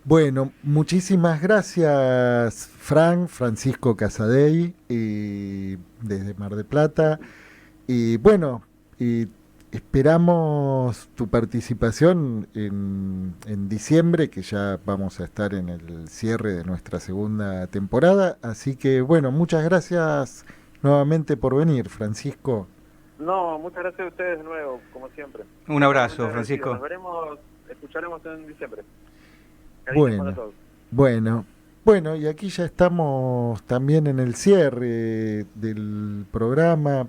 Bueno, muchísimas gracias, Francisco Casadei, desde Mar del Plata. Y bueno, esperamos tu participación en diciembre, que ya vamos a estar en el cierre de nuestra segunda temporada. Así que bueno, muchas gracias nuevamente por venir, Francisco. No, muchas gracias a ustedes de nuevo, como siempre. Un abrazo, Muchas gracias. Francisco. Nos veremos, escucharemos en diciembre. Cariños para todos. Bueno, y aquí ya estamos también en el cierre del programa.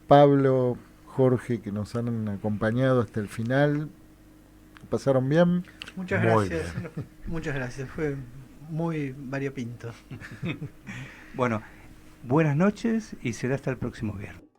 Pablo, Jorge, que nos han acompañado hasta el final. ¿Pasaron bien? Muchas Muy gracias. Muchas gracias. Fue muy variopinto. Bueno, buenas noches y será hasta el próximo viernes.